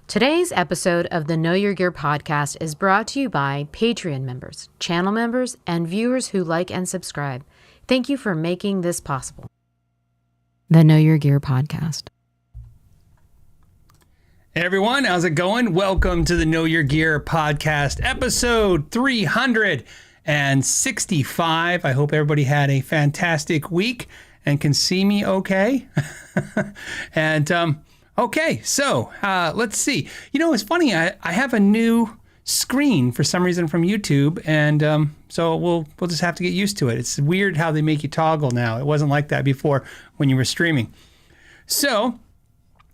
Today's episode of the Know Your Gear podcast is brought to you by Patreon members, channel members, and viewers who like and subscribe. Thank you for making this possible. The Know Your Gear podcast. Hey everyone, how's it going? Welcome to the Know Your Gear podcast, episode 365. I hope everybody had a fantastic week and can see me okay. Okay, so let's see. You know, it's funny. I have a new screen for some reason from YouTube, and so we'll just have to get used to it. It's weird how they make you toggle now. It wasn't like that before when you were streaming. So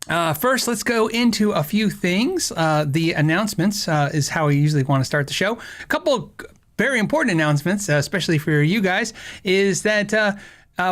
first, let's go into a few things. The announcements is how we usually want to start the show. A couple very important announcements, especially for you guys, is that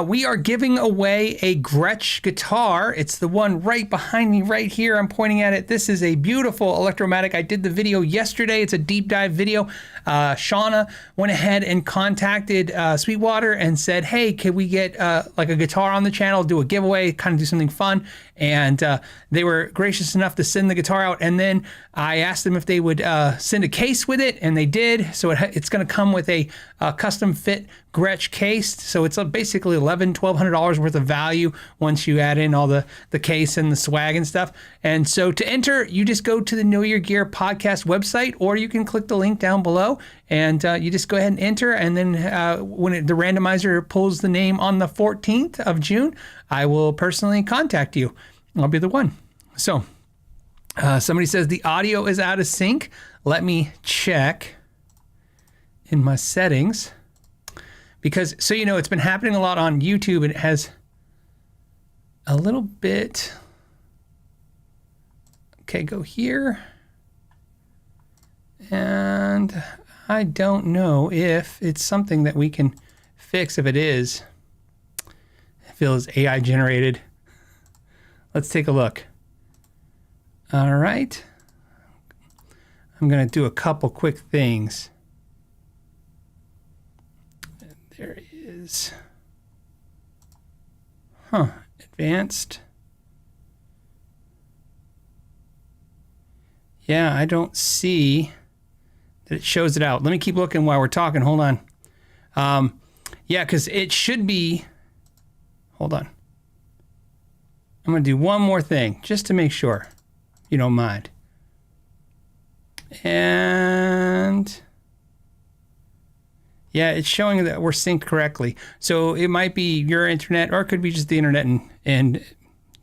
we are giving away a Gretsch guitar. It's the one right behind me right here. I'm pointing at it. This is a beautiful Electromatic. I did the video yesterday. It's a deep dive video. Shauna went ahead and contacted Sweetwater and said, hey, can we get like a guitar on the channel, do a giveaway, kind of do something fun. And they were gracious enough to send the guitar out. And then I asked them if they would send a case with it, and they did. So it's going to come with a custom fit Gretsch case. So it's basically $1,200 worth of value once you add in all the case and the swag and stuff. And so to enter, you just go to the Know Your Gear podcast website, or you can click the link down below, and you just go ahead and enter. And then when the randomizer pulls the name on the 14th of June, I will personally contact you. I'll be the one. So somebody says the audio is out of sync. Let me check in my settings, because so you know, it's been happening a lot on YouTube, and it has a little bit. Okay, go here. And I don't know if it's something that we can fix. If it is, it feels AI generated. Let's take a look. All right. I'm going to do a couple quick things. There it is. Advanced. Yeah, I don't see that it shows it out. Let me keep looking while we're talking. Hold on. Yeah, because it should be. Hold on. I'm going to do one more thing just to make sure you don't mind. And yeah, it's showing that we're synced correctly. So it might be your internet, or it could be just the internet, and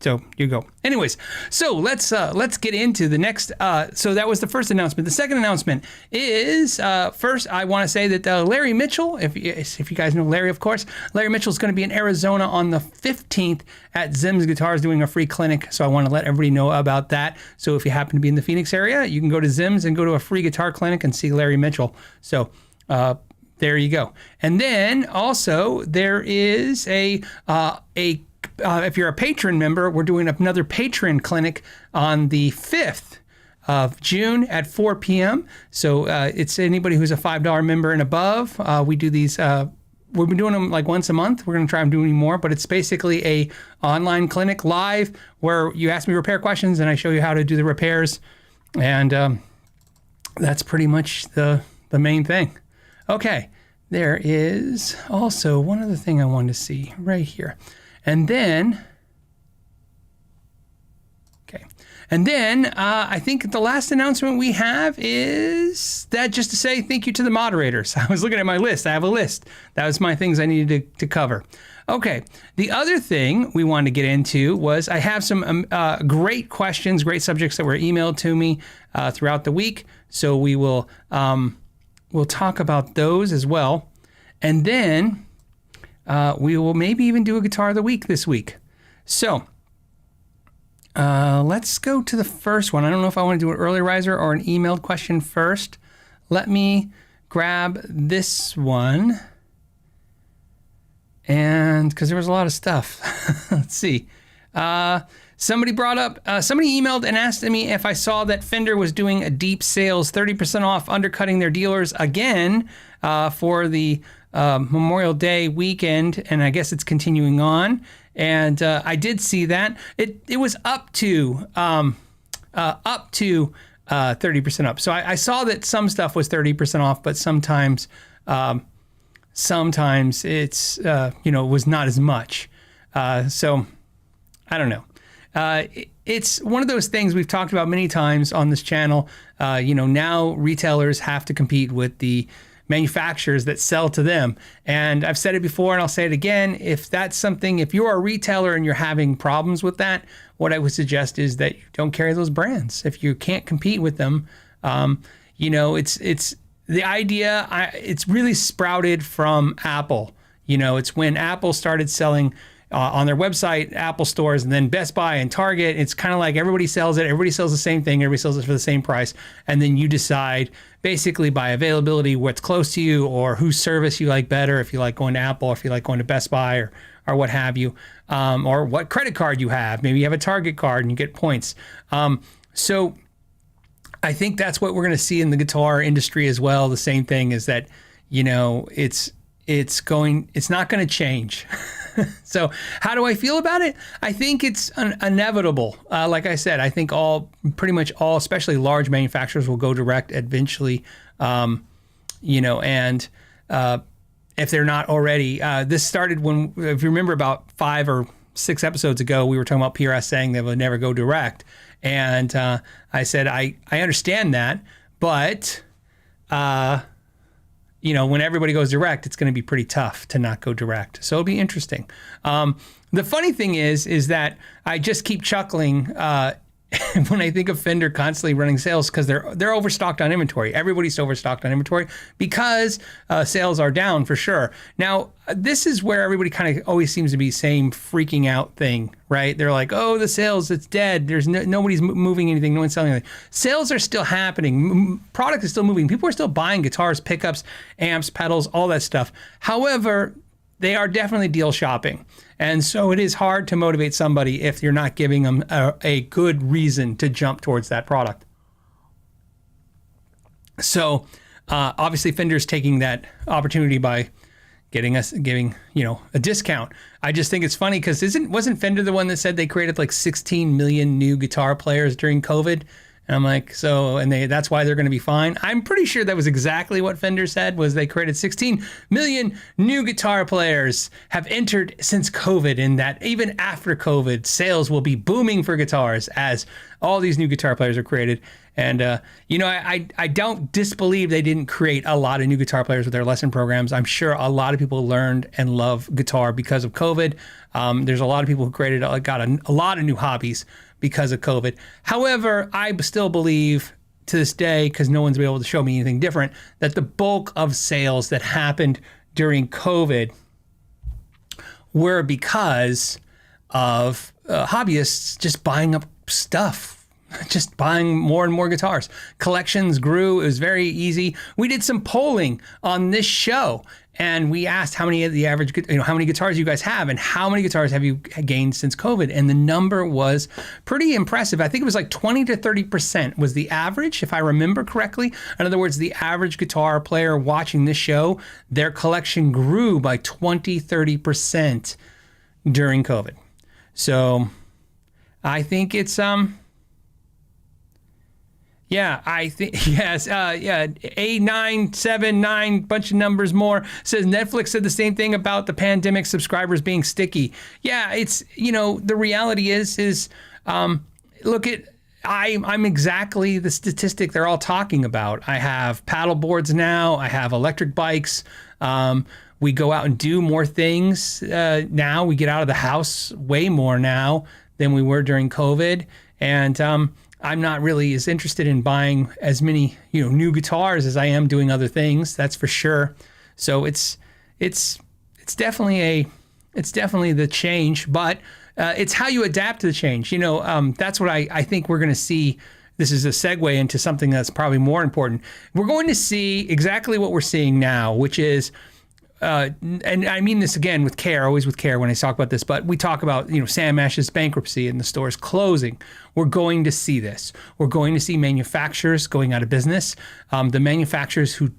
so you go. Anyways, so let's get into the next. So that was the first announcement. The second announcement is first I want to say that Larry Mitchell, if you guys know Larry, of course, Larry Mitchell is going to be in Arizona on the 15th at Zim's Guitars doing a free clinic. So I want to let everybody know about that. So if you happen to be in the Phoenix area, you can go to Zim's and go to a free guitar clinic and see Larry Mitchell. So there you go. And then also there is if you're a patron member, we're doing another patron clinic on the 5th of June at 4 p.m. So it's anybody who's a $5 member and above. We do these. We've been doing them like once a month. We're going to try and do any more, but it's basically a online clinic live where you ask me repair questions and I show you how to do the repairs. And that's pretty much the main thing. Okay, there is also one other thing I wanted to see right here. And then I think the last announcement we have is that just to say thank you to the moderators. I was looking at my list. I have a list. That was my things I needed to cover. Okay. The other thing we wanted to get into was I have some great questions, great subjects that were emailed to me throughout the week. So we will we'll talk about those as well. And then we will maybe even do a guitar of the week this week. So let's go to the first one. I don't know if I want to do an early riser or an emailed question first. Let me grab this one. And because there was a lot of stuff. Let's see. Somebody emailed and asked me if I saw that Fender was doing a deep sales, 30% off, undercutting their dealers again for the Memorial Day weekend, and I guess it's continuing on. And I did see that. It was up to up to 30% up. So I saw that some stuff was 30% off, but sometimes it's was not as much. So I don't know. It's one of those things we've talked about many times on this channel. Now retailers have to compete with the manufacturers that sell to them. And I've said it before and I'll say it again. If you're a retailer and you're having problems with that, what I would suggest is that you don't carry those brands. If you can't compete with them, it's the idea, it's really sprouted from Apple. It's when Apple started selling on their website, Apple stores, and then Best Buy and Target. It's kind of like everybody sells it. Everybody sells the same thing. Everybody sells it for the same price. And then you decide basically by availability what's close to you or whose service you like better, if you like going to Apple, or if you like going to Best Buy or what have you, or what credit card you have. Maybe you have a Target card and you get points. So I think that's what we're going to see in the guitar industry as well. The same thing is that, it's not going to change. So how do I feel about it? I think it's inevitable. Like I said, I think pretty much all, especially large manufacturers, will go direct eventually. And if they're not already, this started when, if you remember about 5 or 6 episodes ago, we were talking about PRS saying they would never go direct. And I said, I understand that, but when everybody goes direct, it's going to be pretty tough to not go direct. So it'll be interesting. The funny thing is that I just keep chuckling when I think of Fender constantly running sales because they're overstocked on inventory. Everybody's overstocked on inventory because sales are down for sure. Now, this is where everybody kind of always seems to be saying freaking out thing, right? They're like, oh, the sales, it's dead. There's nobody's moving anything. No one's selling anything. Sales are still happening. Product is still moving. People are still buying guitars, pickups, amps, pedals, all that stuff. However, they are definitely deal shopping. And so it is hard to motivate somebody if you're not giving them a good reason to jump towards that product. So obviously Fender's taking that opportunity by giving a discount. I just think it's funny because wasn't Fender the one that said they created like 16 million new guitar players during COVID? And I'm like, that's why they're going to be fine. I'm pretty sure that was exactly what Fender said, was they created 16 million new guitar players have entered since COVID, and that even after COVID, sales will be booming for guitars as all these new guitar players are created. And, I don't disbelieve they didn't create a lot of new guitar players with their lesson programs. I'm sure a lot of people learned and love guitar because of COVID. There's a lot of people who got a lot of new hobbies because of COVID. However, I still believe to this day, because no one's been able to show me anything different, that the bulk of sales that happened during COVID were because of hobbyists just buying up stuff, just buying more and more guitars. Collections grew. It was very easy. We did some polling on this show, and we asked how many guitars you guys have and how many guitars have you gained since COVID. And the number was pretty impressive. I think it was like 20 to 30% was the average, if I remember correctly. In other words, the average guitar player watching this show, their collection grew by 20, 30% during COVID. So I think it's, yeah, I think, yes, A979, bunch of numbers more, says Netflix said the same thing about the pandemic subscribers being sticky. Yeah, it's, the reality is look at, I'm exactly the statistic they're all talking about. I have paddle boards now, I have electric bikes, we go out and do more things now, we get out of the house way more now than we were during COVID, and I'm not really as interested in buying as many, new guitars as I am doing other things. That's for sure. So it's definitely the change, but it's how you adapt to the change. That's what I think we're going to see. This is a segue into something that's probably more important. We're going to see exactly what we're seeing now, which is, and I mean this again with care, always with care when I talk about this, but we talk about, Sam Ash's bankruptcy and the stores closing. We're going to see this. We're going to see manufacturers going out of business. The manufacturers who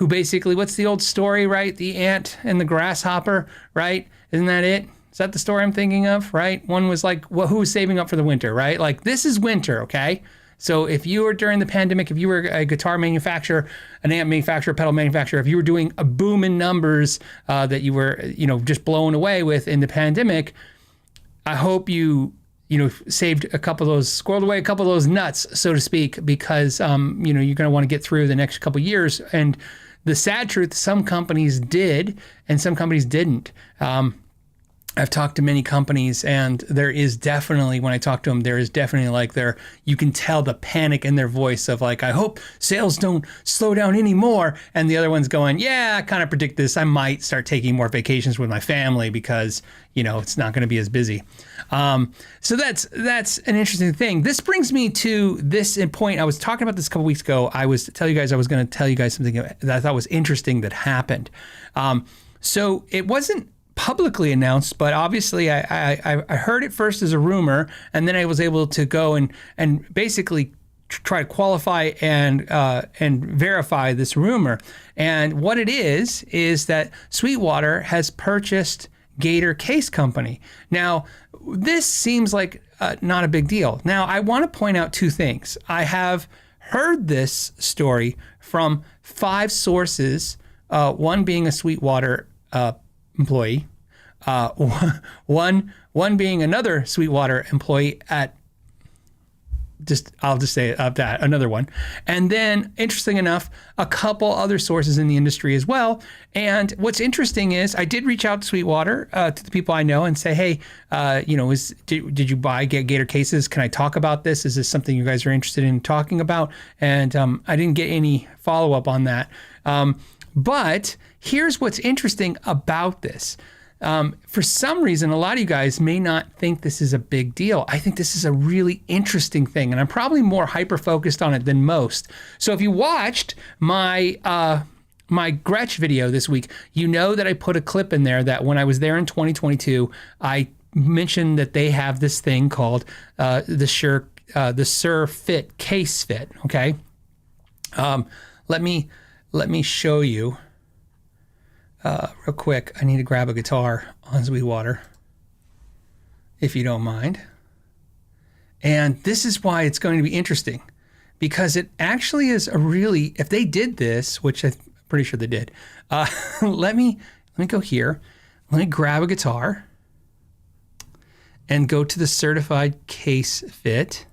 basically, what's the old story, right? The ant and the grasshopper, right? Isn't that it? Is that the story I'm thinking of, right? One was like, who was saving up for the winter, right? Like, this is winter, okay? So if you were during the pandemic, if you were a guitar manufacturer, an amp manufacturer, pedal manufacturer, if you were doing a boom in numbers that you were, just blown away with in the pandemic, I hope you saved a couple of those, squirreled away a couple of those nuts, so to speak, because, you're going to want to get through the next couple of years. And the sad truth, some companies did and some companies didn't. I've talked to many companies, and there is definitely, when I talk to them, there is definitely you can tell the panic in their voice of I hope sales don't slow down anymore. And the other one's going, yeah, I kind of predict this. I might start taking more vacations with my family because, it's not going to be as busy. So that's an interesting thing. This brings me to this point. I was talking about this a couple weeks ago. I was going to tell you guys something that I thought was interesting that happened. So it wasn't publicly announced, but obviously I heard it first as a rumor, and then I was able to go and basically try to qualify and verify this rumor. And what it is that Sweetwater has purchased Gator Case Company. Now, this seems like not a big deal. Now, I want to point out two things. I have heard this story from 5 sources, one being a Sweetwater employee, one being another Sweetwater employee at I'll just say that, another one. And then, interesting enough, a couple other sources in the industry as well. And what's interesting is I did reach out to Sweetwater, to the people I know, and say, hey, did you buy Gator cases? Can I talk about this? Is this something you guys are interested in talking about? And I didn't get any follow-up on that. But here's what's interesting about this. For some reason, a lot of you guys may not think this is a big deal. I think this is a really interesting thing, and I'm probably more hyper-focused on it than most. So if you watched my Gretsch video this week, you know that I put a clip in there that when I was there in 2022, I mentioned that they have this thing called the Sure Fit Case Fit. Okay, let me show you. Real quick, I need to grab a guitar on Sweetwater, if you don't mind. And this is why it's going to be interesting, because it actually is if they did this, which I'm pretty sure they did, let me go here. Let me grab a guitar and go to the certified case fit.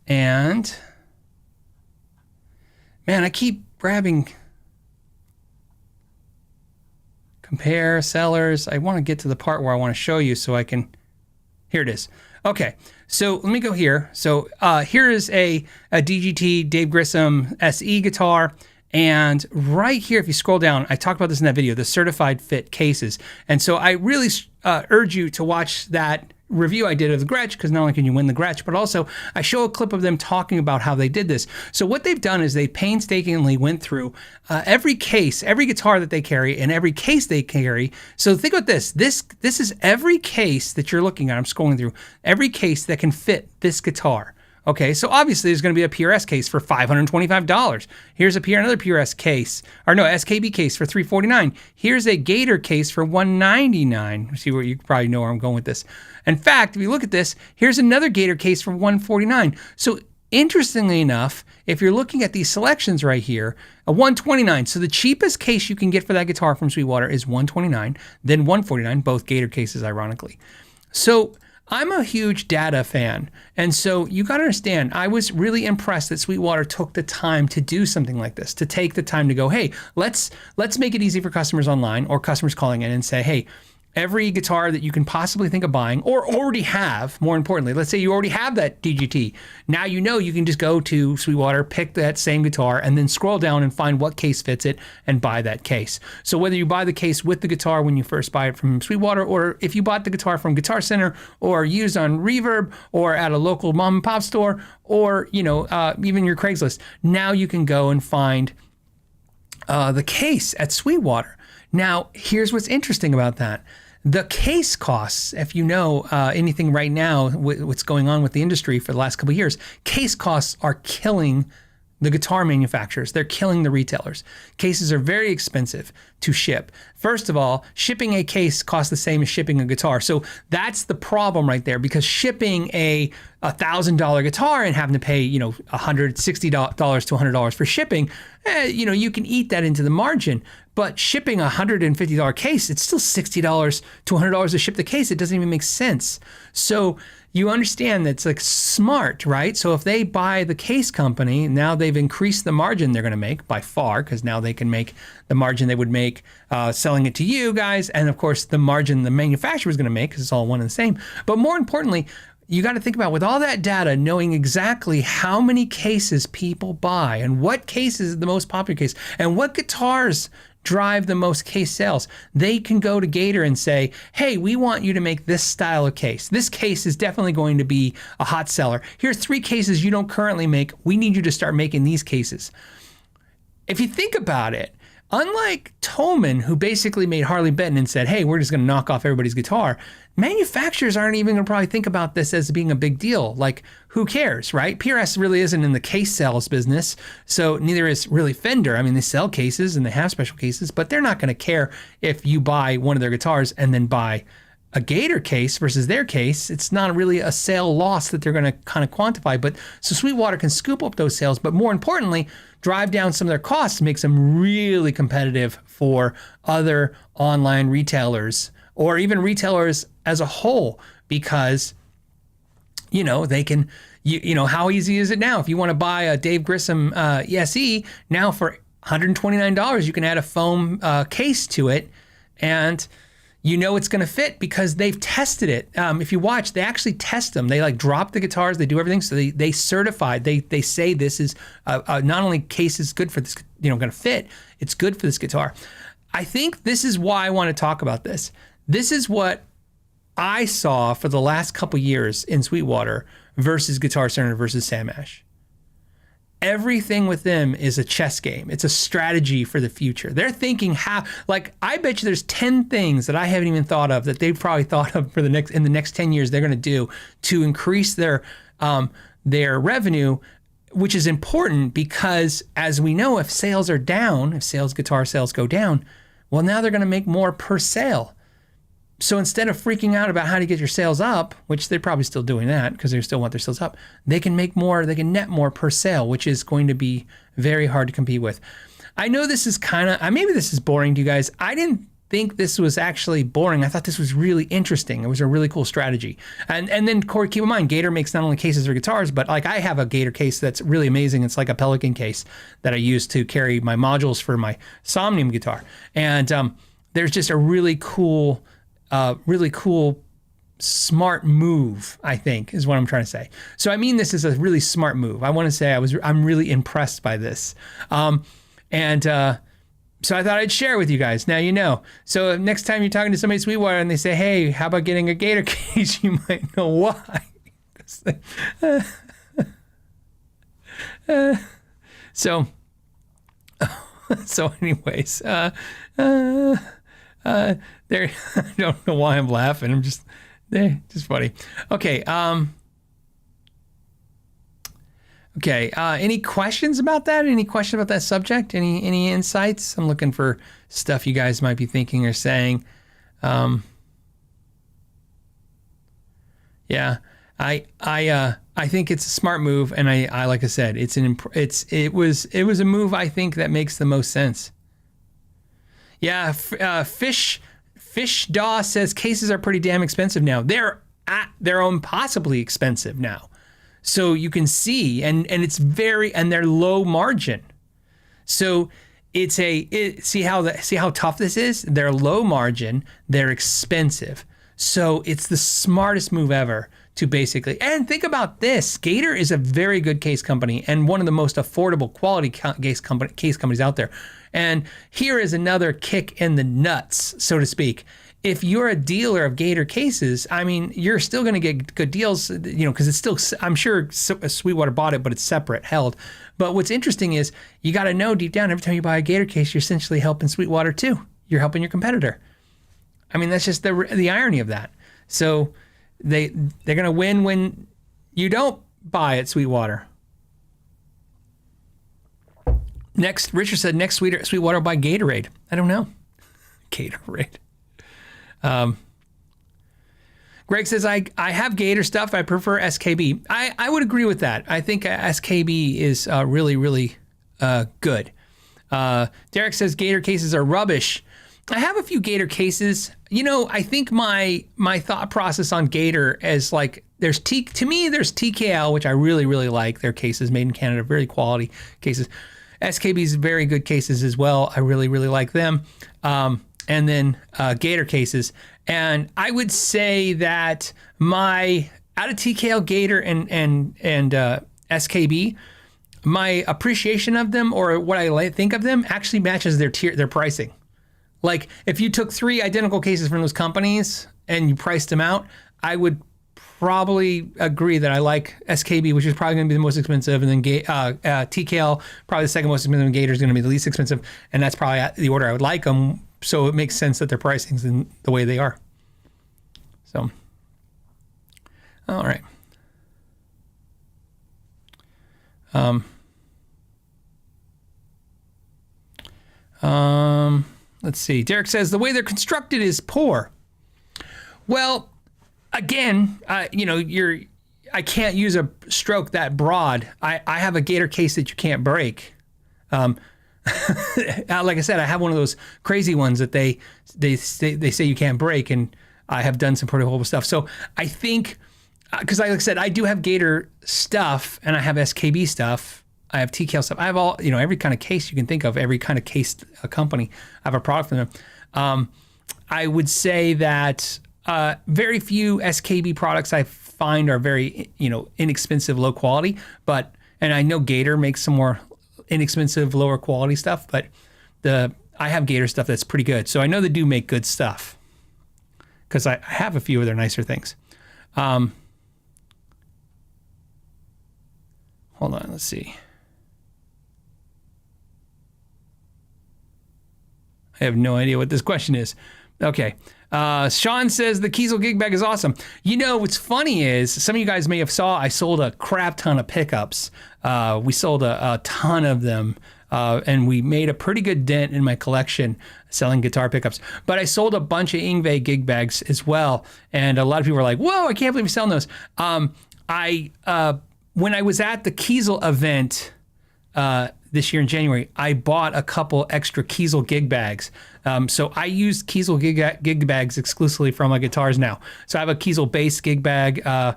And man, I keep grabbing compare sellers. I want to get to the part where I want to show you so I can, here it is. Okay, so let me go here. So here is a DGT Dave Grissom SE guitar. And right here, if you scroll down, I talked about this in that video, the certified fit cases. And so I really urge you to watch that review I did of the Gretsch, because not only can you win the Gretsch, but also I show a clip of them talking about how they did this. So what they've done is they painstakingly went through every case, every guitar that they carry, and every case they carry. So think about this. This is every case that you're looking at. I'm scrolling through every case that can fit this guitar. Okay, so obviously there's going to be a PRS case for $525. Here's another PRS case, SKB case for $349. Here's a Gator case for $199. See where you probably know where I'm going with this. In fact, if you look at this, here's another Gator case for $149. So interestingly enough, if you're looking at these selections right here, a $129. So the cheapest case you can get for that guitar from Sweetwater is $129, then $149, both Gator cases, ironically. So I'm a huge data fan, and so you got to understand, I was really impressed that Sweetwater took the time to do something like this, to take the time to go, hey, let's make it easy for customers online or customers calling in and say, hey, every guitar that you can possibly think of buying or already have, more importantly, let's say you already have that DGT. Now you can just go to Sweetwater, pick that same guitar, and then scroll down and find what case fits it and buy that case. So whether you buy the case with the guitar when you first buy it from Sweetwater, or if you bought the guitar from Guitar Center or used on Reverb or at a local mom and pop store, or even your Craigslist, now you can go and find the case at Sweetwater. Now, here's what's interesting about that. The case costs, if you know anything right now, what's going on with the industry for the last couple of years, case costs are killing the guitar manufacturers. They're killing the retailers. Cases are very expensive to ship. First of all, shipping a case costs the same as shipping a guitar. So that's the problem right there, because shipping a $1,000 guitar and having to pay, $160 to $100 for shipping, you can eat that into the margin. But shipping a $150 case, it's still $60 to $100 to ship the case. It doesn't even make sense. So you understand that's like smart, right? So if they buy the case company, now they've increased the margin they're going to make by far, because now they can make the margin they would make selling it to you guys. And of course, the margin the manufacturer is going to make, because it's all one and the same. But more importantly, you got to think about, with all that data, knowing exactly how many cases people buy and what case is the most popular case and what guitars drive the most case sales. They can go to Gator and say, hey, we want you to make this style of case. This case is definitely going to be a hot seller. Here's 3 cases you don't currently make. We need you to start making these cases. If you think about it, unlike Thomann, who basically made Harley Benton and said, hey, we're just going to knock off everybody's guitar, manufacturers aren't even going to probably think about this as being a big deal. Like, who cares, right? PRS really isn't in the case sales business, so neither is really Fender. I mean, they sell cases and they have special cases, but they're not going to care if you buy one of their guitars and then buy a Gator case versus their case. It's not really a sale loss that they're going to kind of quantify. But so Sweetwater can scoop up those sales, but more importantly, drive down some of their costs, makes them really competitive for other online retailers or even retailers as a whole, because they can, how easy is it now? If you want to buy a Dave Grissom ESE, now for $129, you can add a foam case to it, and it's going to fit because they've tested it. If you watch, they actually test them. They drop the guitars, they do everything. So they certified, they say this is not only case is good for this, going to fit, it's good for this guitar. I think this is why I want to talk about this. This is what I saw for the last couple years in Sweetwater versus Guitar Center versus Sam Ash. Everything with them is a chess game. It's a strategy for the future. They're thinking I bet you there's 10 things that I haven't even thought of that they've probably thought of in the next 10 years they're going to do to increase their revenue, which is important because, as we know, if sales are down, guitar sales go down, well, now they're going to make more per sale. So instead of freaking out about how to get your sales up, which they're probably still doing that because they still want their sales up, they can make more, they can net more per sale, which is going to be very hard to compete with. I know this is maybe this is boring to you guys. I didn't think this was actually boring. I thought this was really interesting. It was a really cool strategy. And then, Corey, keep in mind, Gator makes not only cases for guitars, but I have a Gator case that's really amazing. It's like a Pelican case that I use to carry my modules for my Somnium guitar. And there's just a really cool, smart move, I think, is what I'm trying to say. So I mean, this is a really smart move. I want to say I'm really impressed by this. So I thought I'd share with you guys. Now So next time you're talking to somebody at Sweetwater and they say, hey, how about getting a Gator case? You might know why. So anyways, there, I don't know why I'm laughing. I'm just funny. Okay. Any questions about that? Any questions about that subject? Any insights? I'm looking for stuff you guys might be thinking or saying. Yeah, I think it's a smart move, and I like I said, it was a move I think that makes the most sense. Yeah, Fish Daw says cases are pretty damn expensive now. They're impossibly expensive now. So you can see, and it's and they're low margin. So see how tough this is? They're low margin, they're expensive. So it's the smartest move ever to basically, and think about this, Gator is a very good case company and one of the most affordable quality case companies out there. And here is another kick in the nuts, so to speak. If you're a dealer of Gator cases, I mean, you're still going to get good deals, because it's still, I'm sure Sweetwater bought it, but it's separate, held. But what's interesting is you got to know deep down, every time you buy a Gator case, you're essentially helping Sweetwater too. You're helping your competitor. I mean, that's just the irony of that. So they're going to win when you don't buy at Sweetwater. Next, Richard said, next Sweetwater will buy Gatorade. I don't know. Gatorade. Greg says, I have Gator stuff. I prefer SKB. I would agree with that. I think SKB is really, really good. Derek says Gator cases are rubbish. I have a few Gator cases. I think my thought process on Gator is like, there's TKL, which I really, really like. Their cases made in Canada, very quality cases. SKB's very good cases as well. I really, really like them. And then Gator cases. And I would say that out of TKL, Gator, and SKB, my appreciation of them, or what I think of them, actually matches their pricing. Like, if you took 3 identical cases from those companies and you priced them out, I would probably agree that I like SKB, which is probably going to be the most expensive, and then TKL, probably the second most expensive, and Gator is going to be the least expensive, and that's probably the order I would like them. So it makes sense that their pricing's in the way they are. So, all right. Let's see. Derek says the way they're constructed is poor. Well, again, I can't use a stroke that broad. I have a Gator case that you can't break. Like I said, I have one of those crazy ones that they say you can't break, and I have done some pretty horrible stuff. So I think, because like I said, I do have Gator stuff, and I have SKB stuff. I have TKL stuff. I have all, every kind of case you can think of, every kind of case company. I have a product from them. I would say that very few SKB products I find are very, inexpensive, low quality. And I know Gator makes some more inexpensive, lower quality stuff, but I have Gator stuff that's pretty good. So I know they do make good stuff, because I have a few of their nicer things. Hold on, let's see. I have no idea what this question is. Okay. Sean says the Kiesel gig bag is awesome. What's funny is, some of you guys may have saw I sold a crap ton of pickups. We sold a ton of them, and we made a pretty good dent in my collection selling guitar pickups. But I sold a bunch of Yngwie gig bags as well, and a lot of people were like, "Whoa, I can't believe you're selling those." When I was at the Kiesel event this year in January, I bought a couple extra Kiesel gig bags. So I use Kiesel gig bags exclusively for my guitars now. So I have a Kiesel bass gig bag, a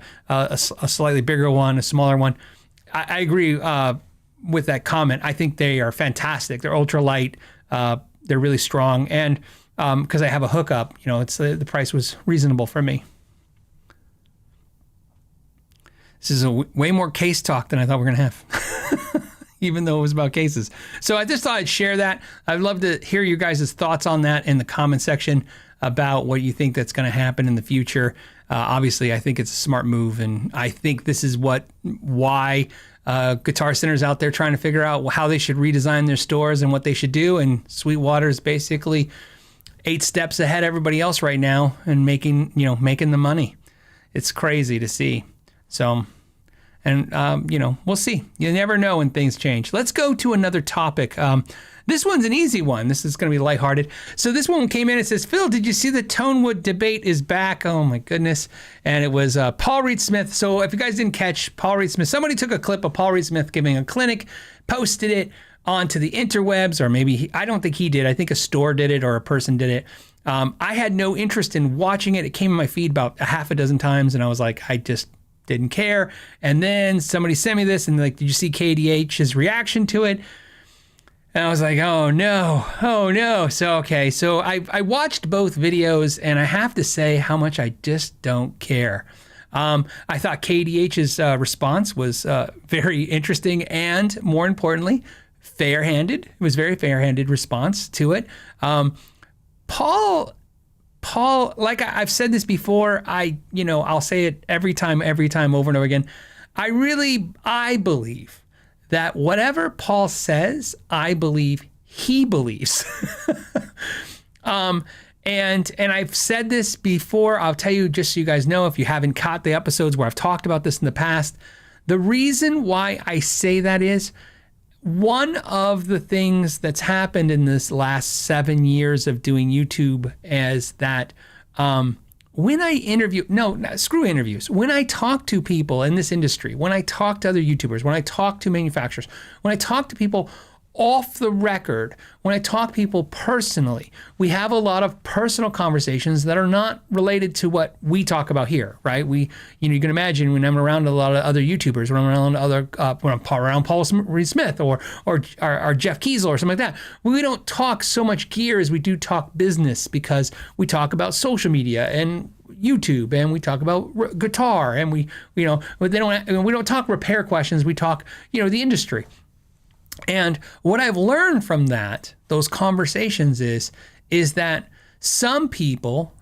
slightly bigger one, a smaller one. I agree with that comment. I think they are fantastic. They're ultra light. They're really strong. And because I have a hookup, it's the price was reasonable for me. This is way more case talk than I thought we were going to have. Even though it was about cases. So I just thought I'd share that. I'd love to hear you guys' thoughts on that in the comment section about what you think that's going to happen in the future. Obviously, I think it's a smart move, and I think this is why Guitar Center's out there trying to figure out how they should redesign their stores and what they should do, and Sweetwater is basically 8 steps ahead of everybody else right now and making the money. It's crazy to see. So... And, we'll see. You never know when things change. Let's go to another topic. This one's an easy one. This is going to be lighthearted. So this one came in and says, Phil, did you see the Tonewood debate is back? Oh, my goodness. And it was Paul Reed Smith. So if you guys didn't catch Paul Reed Smith, somebody took a clip of Paul Reed Smith giving a clinic, posted it onto the interwebs, or maybe, I don't think he did. I think a store did it or a person did it. I had no interest in watching it. It came in my feed about a half a dozen times, and I was like, I just didn't care. And then somebody sent me this and like, did you see KDH's reaction to it? And I was like, oh no. So I watched both videos, and I have to say how much I just don't care. I thought KDH's response was very interesting, and more importantly, fair-handed. It was very fair-handed response to it. Paul, like I've said this before, I'll say it every time over and over again. I believe that whatever Paul says, I believe he believes. And I've said this before. I'll tell you, just so you guys know, if you haven't caught the episodes where I've talked about this in the past, the reason why I say that is one of the things that's happened in this last 7 years of doing YouTube is that when I interview, screw interviews. When I talk to people in this industry, when I talk to other YouTubers, when I talk to manufacturers, when I talk to people off the record, when I talk to people personally, we have a lot of personal conversations that are not related to what we talk about here, right? You can imagine when I'm around a lot of other YouTubers, when I'm around when I'm around Paul Smith or Jeff Kiesel or something like that, we don't talk so much gear as we do talk business, because we talk about social media and YouTube, and we talk about guitar, and we don't talk repair questions. We talk, the industry. And what I've learned from those conversations is that some people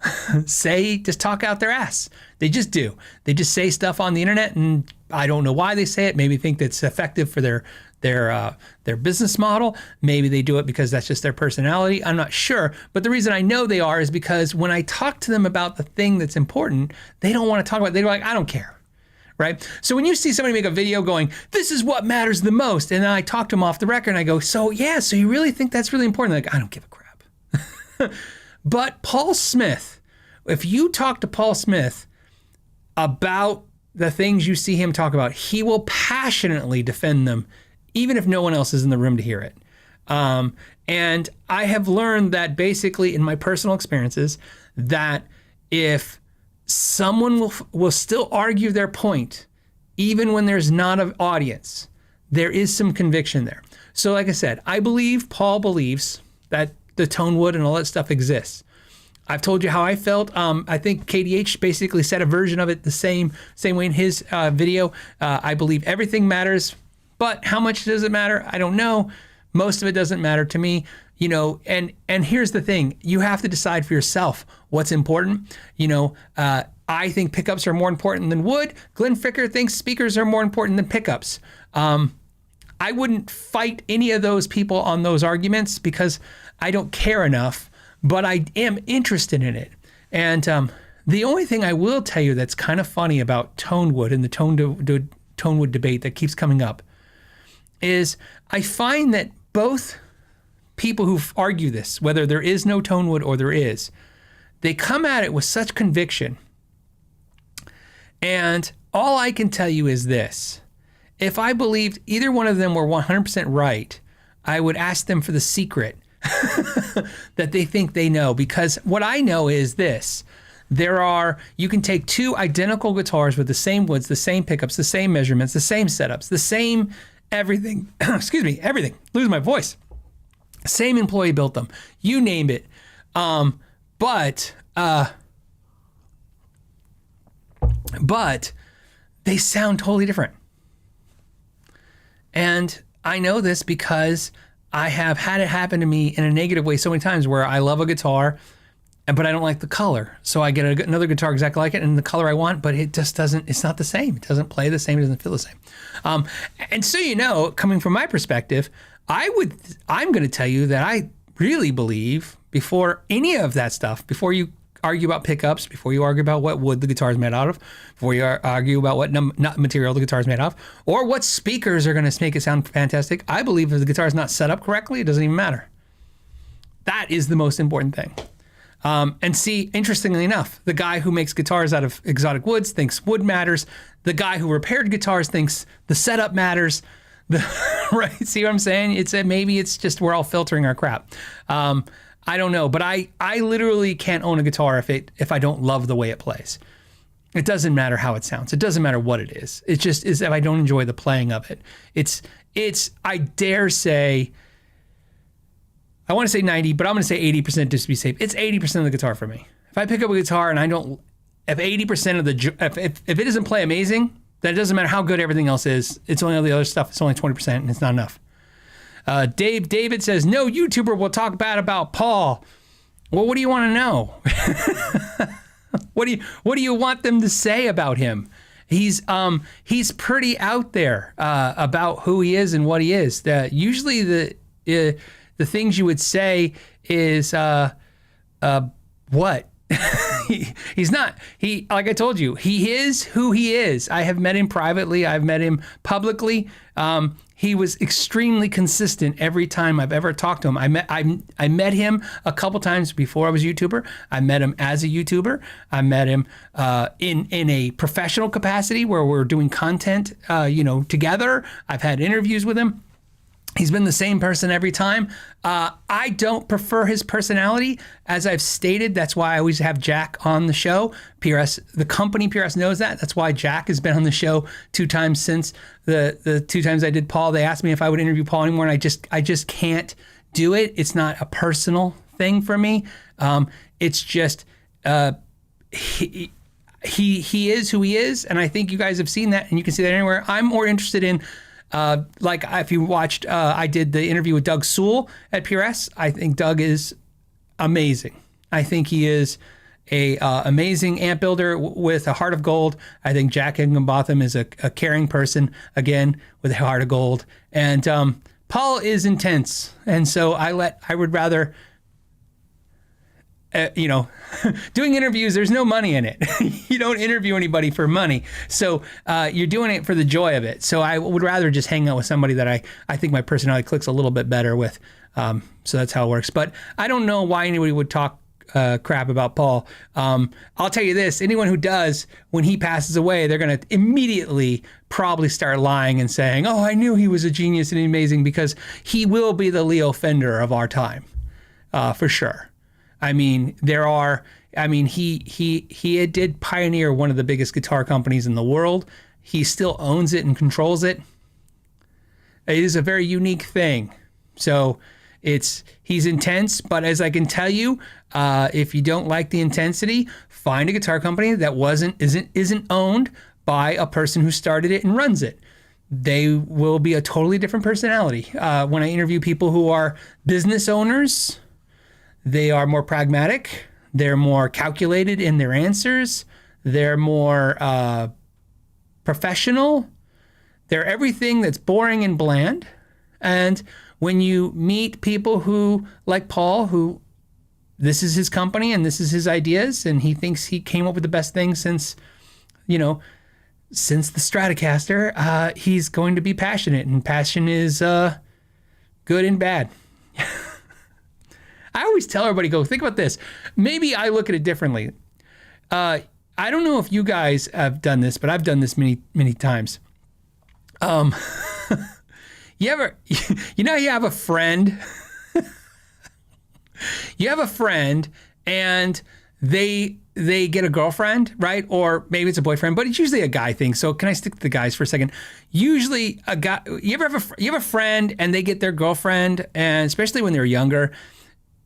just talk out their ass. They just do. They just say stuff on the internet, and I don't know why they say it. Maybe think that's effective for their business model. Maybe they do it because that's just their personality. I'm not sure. But the reason I know they are is because when I talk to them about the thing that's important, they don't want to talk about it. They're like, I don't care. Right? So when you see somebody make a video going, this is what matters the most, and then I talk to them off the record and I go, so you really think that's really important? They're like, I don't give a crap. But Paul Smith, if you talk to Paul Smith about the things you see him talk about, he will passionately defend them, even if no one else is in the room to hear it. And I have learned that basically in my personal experiences, that if someone will still argue their point, even when there's not an audience, there is some conviction there. So like I said, Paul believes that the tone wood and all that stuff exists. I've told you how I felt. I think KDH basically said a version of it the same way in his video. I believe everything matters, but how much does it matter? I don't know. Most of it doesn't matter to me. And here's the thing, you have to decide for yourself what's important. I think pickups are more important than wood. Glenn Fricker thinks speakers are more important than pickups. I wouldn't fight any of those people on those arguments because I don't care enough, but I am interested in it. And the only thing I will tell you that's kind of funny about tone wood and the tone wood debate that keeps coming up is I find that both people who argue this, whether there is no tone wood or there is, they come at it with such conviction. And all I can tell you is this. If I believed either one of them were 100% right, I would ask them for the secret that they think they know. Because what I know is this. You can take two identical guitars with the same woods, the same pickups, the same measurements, the same setups, the same everything. Excuse me, everything. Lose my voice. Same employee built them. You name it. But they sound totally different. And I know this because I have had it happen to me in a negative way so many times where I love a guitar, but I don't like the color. So I get another guitar exactly like it and the color I want, but it just doesn't, it's not the same. It doesn't play the same. It doesn't feel the same. And so, coming from my perspective, I'm going to tell you that I really believe before any of that stuff, before you argue about pickups, before you argue about what wood the guitar is made out of, before you argue about what not material the guitar is made of, or what speakers are going to make it sound fantastic, I believe if the guitar is not set up correctly, it doesn't even matter. That is the most important thing. And see, interestingly enough, the guy who makes guitars out of exotic woods thinks wood matters. The guy who repaired guitars thinks the setup matters. Right? See what I'm saying? Maybe it's just we're all filtering our crap. I don't know, but I literally can't own a guitar if I don't love the way it plays. It doesn't matter how it sounds. It doesn't matter what it is. It just is if I don't enjoy the playing of it. It's I dare say, I want to say 90, but I'm going to say 80% just to be safe. It's 80% of the guitar for me. If I pick up a guitar and if 80% of if it doesn't play amazing, then it doesn't matter how good everything else is. It's only all the other stuff. It's only 20% and it's not enough. David says, no YouTuber will talk bad about Paul. Well, what do you want to know? What do you want them to say about him? He's pretty out there about who he is and what he is. Usually the things you would say is what He's not. Like I told you, he is who he is. I have met him privately. I've met him publicly. He was extremely consistent every time I've ever talked to him. I met him a couple times before I was a YouTuber. I met him as a YouTuber. I met him in a professional capacity where we're doing content, together. I've had interviews with him. He's been the same person every time. I don't prefer his personality. As I've stated, that's why I always have Jack on the show. The company PRS knows that. That's why Jack has been on the show 2 times since the 2 times I did Paul. They asked me if I would interview Paul anymore, and I just can't do it. It's not a personal thing for me. It's just he is who he is, and I think you guys have seen that, and you can see that anywhere. I'm more interested in like if you watched, I did the interview with Doug Sewell at PRS. I think Doug is amazing. I think he is a amazing amp builder with a heart of gold. I think Jack Higginbotham is a caring person, again, with a heart of gold. And Paul is intense. And so I would rather, doing interviews, there's no money in it. You don't interview anybody for money. So you're doing it for the joy of it. So I would rather just hang out with somebody that I think my personality clicks a little bit better with. So that's how it works. But I don't know why anybody would talk crap about Paul. I'll tell you this, anyone who does, when he passes away, they're going to immediately probably start lying and saying, oh, I knew he was a genius and amazing, because he will be the Leo Fender of our time, for sure. I mean, he did pioneer one of the biggest guitar companies in the world. He still owns it and controls it. It is a very unique thing. So he's intense, but as I can tell you, if you don't like the intensity, find a guitar company that isn't owned by a person who started it and runs it. They will be a totally different personality. When I interview people who are business owners, they are more pragmatic. They're more calculated in their answers. They're more professional. They're everything that's boring and bland. And when you meet people who, like Paul, who this is his company and this is his ideas, and he thinks he came up with the best thing since the Stratocaster, he's going to be passionate, and passion is good and bad. I always tell everybody, think about this. Maybe I look at it differently. I don't know if you guys have done this, but I've done this many, many times. You have a friend, and they get a girlfriend, right? Or maybe it's a boyfriend, but it's usually a guy thing. So can I stick to the guys for a second? Usually a guy, you have a friend and they get their girlfriend, and especially when they're younger,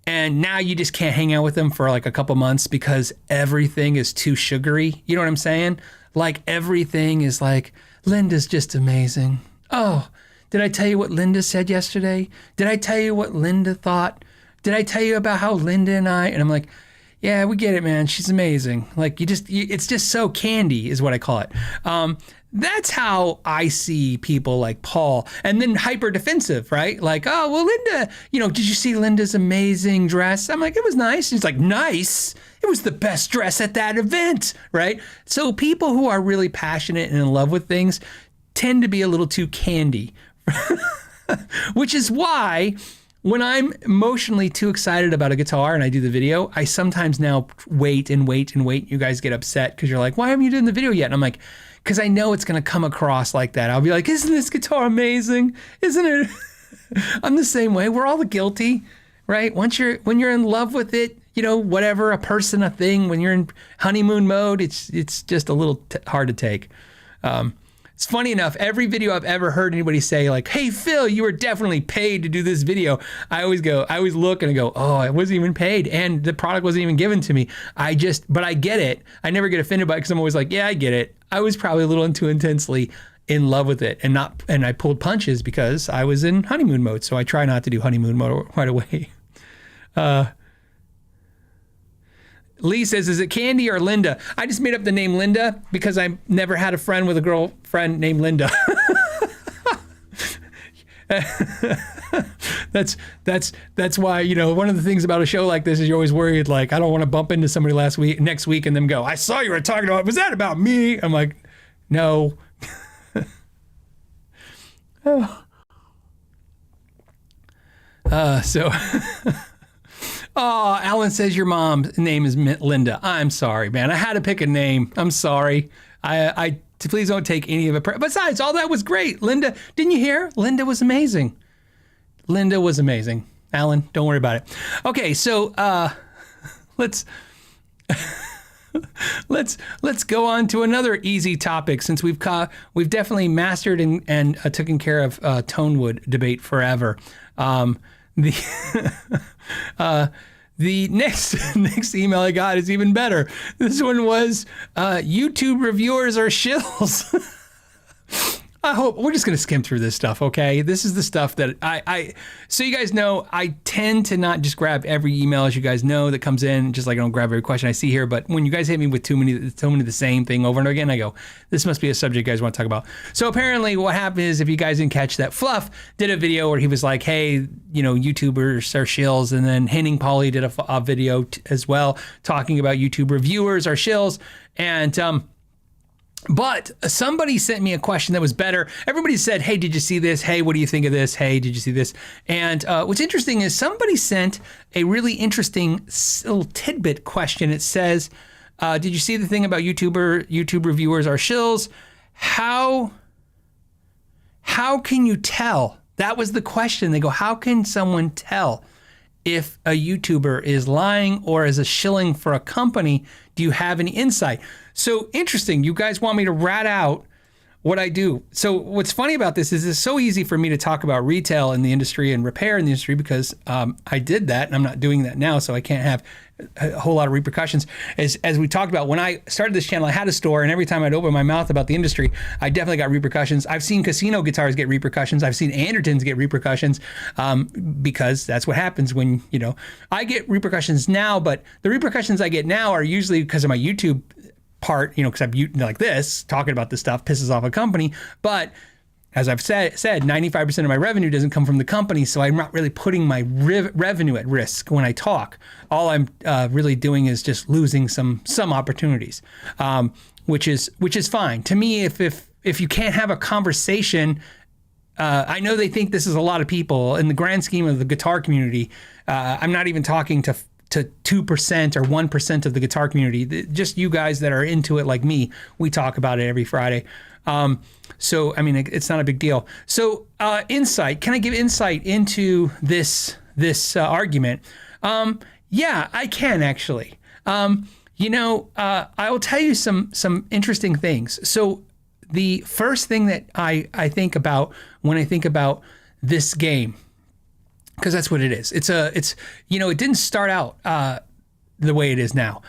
and now you just can't hang out with them for like a couple months because everything is too sugary. You know what I'm saying? Like everything is like, Linda's just amazing. Oh, did I tell you what Linda said yesterday? Did I tell you what Linda thought? Did I tell you about how Linda and I'm like, yeah, we get it, man. She's amazing. Like it's just so candy is what I call it. That's how I see people like Paul, and then hyper defensive, right? Like, oh, well, Linda, did you see Linda's amazing dress? I'm like, it was nice. She's like, nice. It was the best dress at that event, right? So people who are really passionate and in love with things tend to be a little too candy, which is why when I'm emotionally too excited about a guitar and I do the video, I sometimes now wait and wait and wait. You guys get upset because you're like, why haven't you done the video yet? And I'm like, because I know it's going to come across like that. I'll be like, isn't this guitar amazing? Isn't it? I'm the same way. We're all guilty, right? When you're in love with it, whatever, a person, a thing, when you're in honeymoon mode, it's just a little hard to take. It's funny enough, every video I've ever heard anybody say like, hey, Phil, you were definitely paid to do this video. I always look and I go, oh, I wasn't even paid. And the product wasn't even given to me. But I get it. I never get offended by it because I'm always like, yeah, I get it. I was probably a little too intensely in love with it and I pulled punches because I was in honeymoon mode. So I try not to do honeymoon mode right away. Lee says, is it Candy or Linda? I just made up the name Linda because I never had a friend with a girlfriend named Linda. that's why, one of the things about a show like this is you're always worried, like, I don't want to bump into somebody next week and them go, I saw you were talking about, was that about me? I'm like, no. Oh. Alan says your mom's name is Linda. I'm sorry, man. I had to pick a name. I'm sorry. Please don't take any of it. Besides, all that was great. Linda, didn't you hear? Linda was amazing. Alan, don't worry about it. Okay, so let's go on to another easy topic, since we've definitely mastered and taken care of Tonewood debate forever. The next email I got is even better. This one was YouTube reviewers are shills. I hope we're just going to skim through this stuff, okay? This is the stuff that so you guys know, I tend to not just grab every email, as you guys know, that comes in, just like I don't grab every question I see here. But when you guys hit me with too many the same thing over and over again, I go, this must be a subject you guys want to talk about. So apparently what happened is, if you guys didn't catch that, Fluff did a video where he was like, hey, YouTubers are shills. And then Henning Pauly did a video as well, talking about YouTube reviewers are shills. And, but somebody sent me a question that was better. Everybody said, hey, did you see this? Hey, what do you think of this? Hey, did you see this? And what's interesting is somebody sent a really interesting little tidbit question. It says, did you see the thing about YouTube reviewers are shills? How can you tell? That was the question. They go, how can someone tell if a YouTuber is lying or is a shilling for a company? Do you have any insight? So interesting. You guys want me to rat out what I do. So what's funny about this is it's so easy for me to talk about retail in the industry and repair in the industry, because I did that and I'm not doing that now. So I can't have a whole lot of repercussions. As we talked about, when I started this channel, I had a store, and every time I'd open my mouth about the industry, I definitely got repercussions. I've seen casino guitars get repercussions. I've seen Andertons get repercussions, because that's what happens when, I get repercussions now, but the repercussions I get now are usually because of my YouTube part, because I'm like this, talking about this stuff pisses off a company. But as I've said, 95% of my revenue doesn't come from the company, so I'm not really putting my revenue at risk when I talk. All I'm really doing is just losing some opportunities, which is fine. To me, if you can't have a conversation, I know they think this is a lot of people. In the grand scheme of the guitar community, I'm not even talking to 2% or 1% of the guitar community, just you guys that are into it like me. We talk about it every Friday. So, I mean, it's not a big deal. So, insight, can I give insight into this argument? Yeah, I can actually. I will tell you some interesting things. So the first thing that I think about when I think about this game, because that's what it is. It didn't start out the way it is now.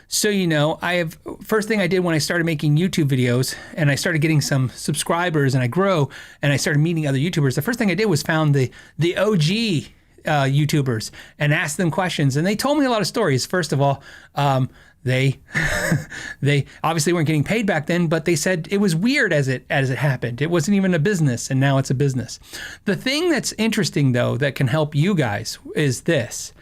First thing I did when I started making YouTube videos and I started getting some subscribers and I grow and I started meeting other YouTubers, the first thing I did was found the OG YouTubers and asked them questions. And they told me a lot of stories. First of all, they obviously weren't getting paid back then, but they said it was weird as it happened. It wasn't even a business, and now it's a business. The thing that's interesting, though, that can help you guys is this.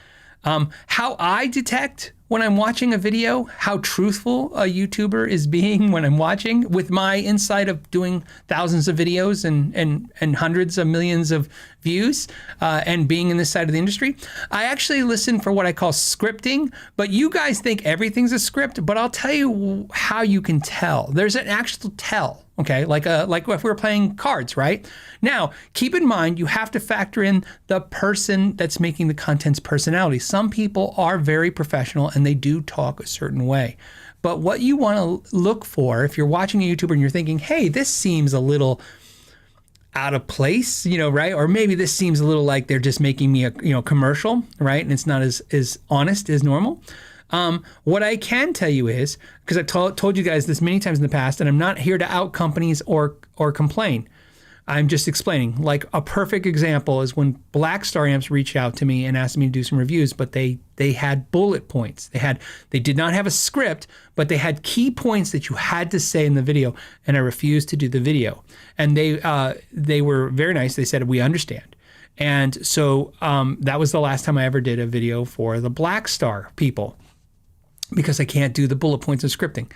How I detect when I'm watching a video, how truthful a YouTuber is being when I'm watching, with my insight of doing thousands of videos and hundreds of millions of views, and being in this side of the industry. I actually listen for what I call scripting, but you guys think everything's a script, but I'll tell you how you can tell. There's an actual tell. Okay, like if we were playing cards, right? Now, keep in mind, you have to factor in the person that's making the content's personality. Some people are very professional and they do talk a certain way. But what you want to look for, if you're watching a YouTuber and you're thinking, hey, this seems a little out of place, right? Or maybe this seems a little like they're just making me a commercial, right? And it's not as honest as normal. What I can tell you is, because I've told you guys this many times in the past, and I'm not here to out companies or complain. I'm just explaining. Like a perfect example is when Black Star Amps reached out to me and asked me to do some reviews, but they had bullet points. They did not have a script, but they had key points that you had to say in the video, and I refused to do the video. And they were very nice. They said, we understand. And so that was the last time I ever did a video for the Black Star people, because I can't do the bullet points of scripting.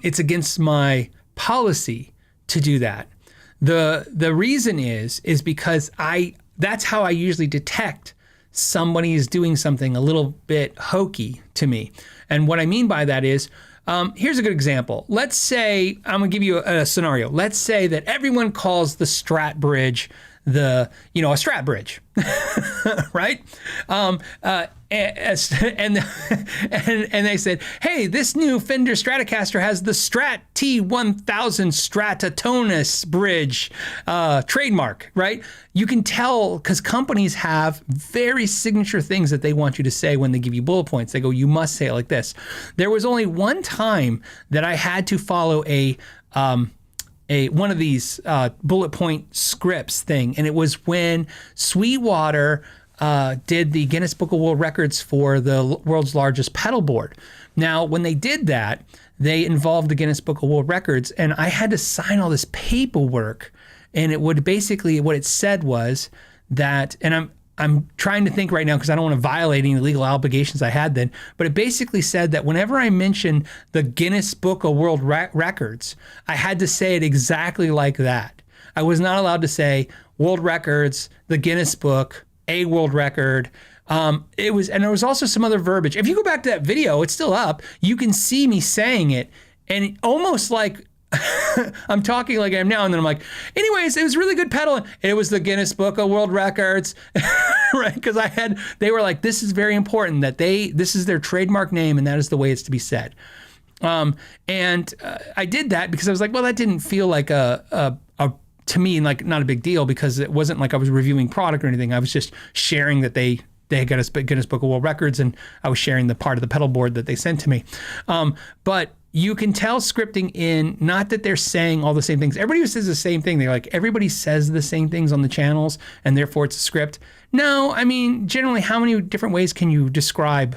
It's against my policy to do that. The reason is because that's how I usually detect somebody is doing something a little bit hokey to me. And what I mean by that is, here's a good example. Let's say, I'm gonna give you a scenario. Let's say that everyone calls the Strat bridge a Strat bridge, right? And they said, hey, this new Fender Stratocaster has the Strat T1000 Stratotonus bridge trademark, right? You can tell because companies have very signature things that they want you to say when they give you bullet points. They go, you must say it like this. There was only one time that I had to follow one of these bullet point scripts thing, and it was when Sweetwater did the Guinness Book of World Records for the world's largest pedal board. Now, when they did that, they involved the Guinness Book of World Records, and I had to sign all this paperwork, and it would basically, what it said was that, and I'm trying to think right now because I don't want to violate any legal obligations I had then, but it basically said that whenever I mentioned the Guinness Book of World Records, I had to say it exactly like that. I was not allowed to say World Records, the Guinness Book, a world record. And there was also some other verbiage. If you go back to that video, it's still up. You can see me saying it, and almost like I'm talking like I am now, and then I'm like, anyways, it was really good pedaling. It was the Guinness Book of World Records, right? Because they were like, this is very important that this is their trademark name, and that is the way it's to be said. And I did that because I was like, well, that didn't feel like to me, like not a big deal, because it wasn't like I was reviewing product or anything. I was just sharing that they got a Guinness Book of World Records, and I was sharing the part of the pedal board that they sent to me. But you can tell scripting in, not that they're saying all the same things. Everybody who says the same thing, they're like, everybody says the same things on the channels, and therefore it's a script. No, I mean, generally, how many different ways can you describe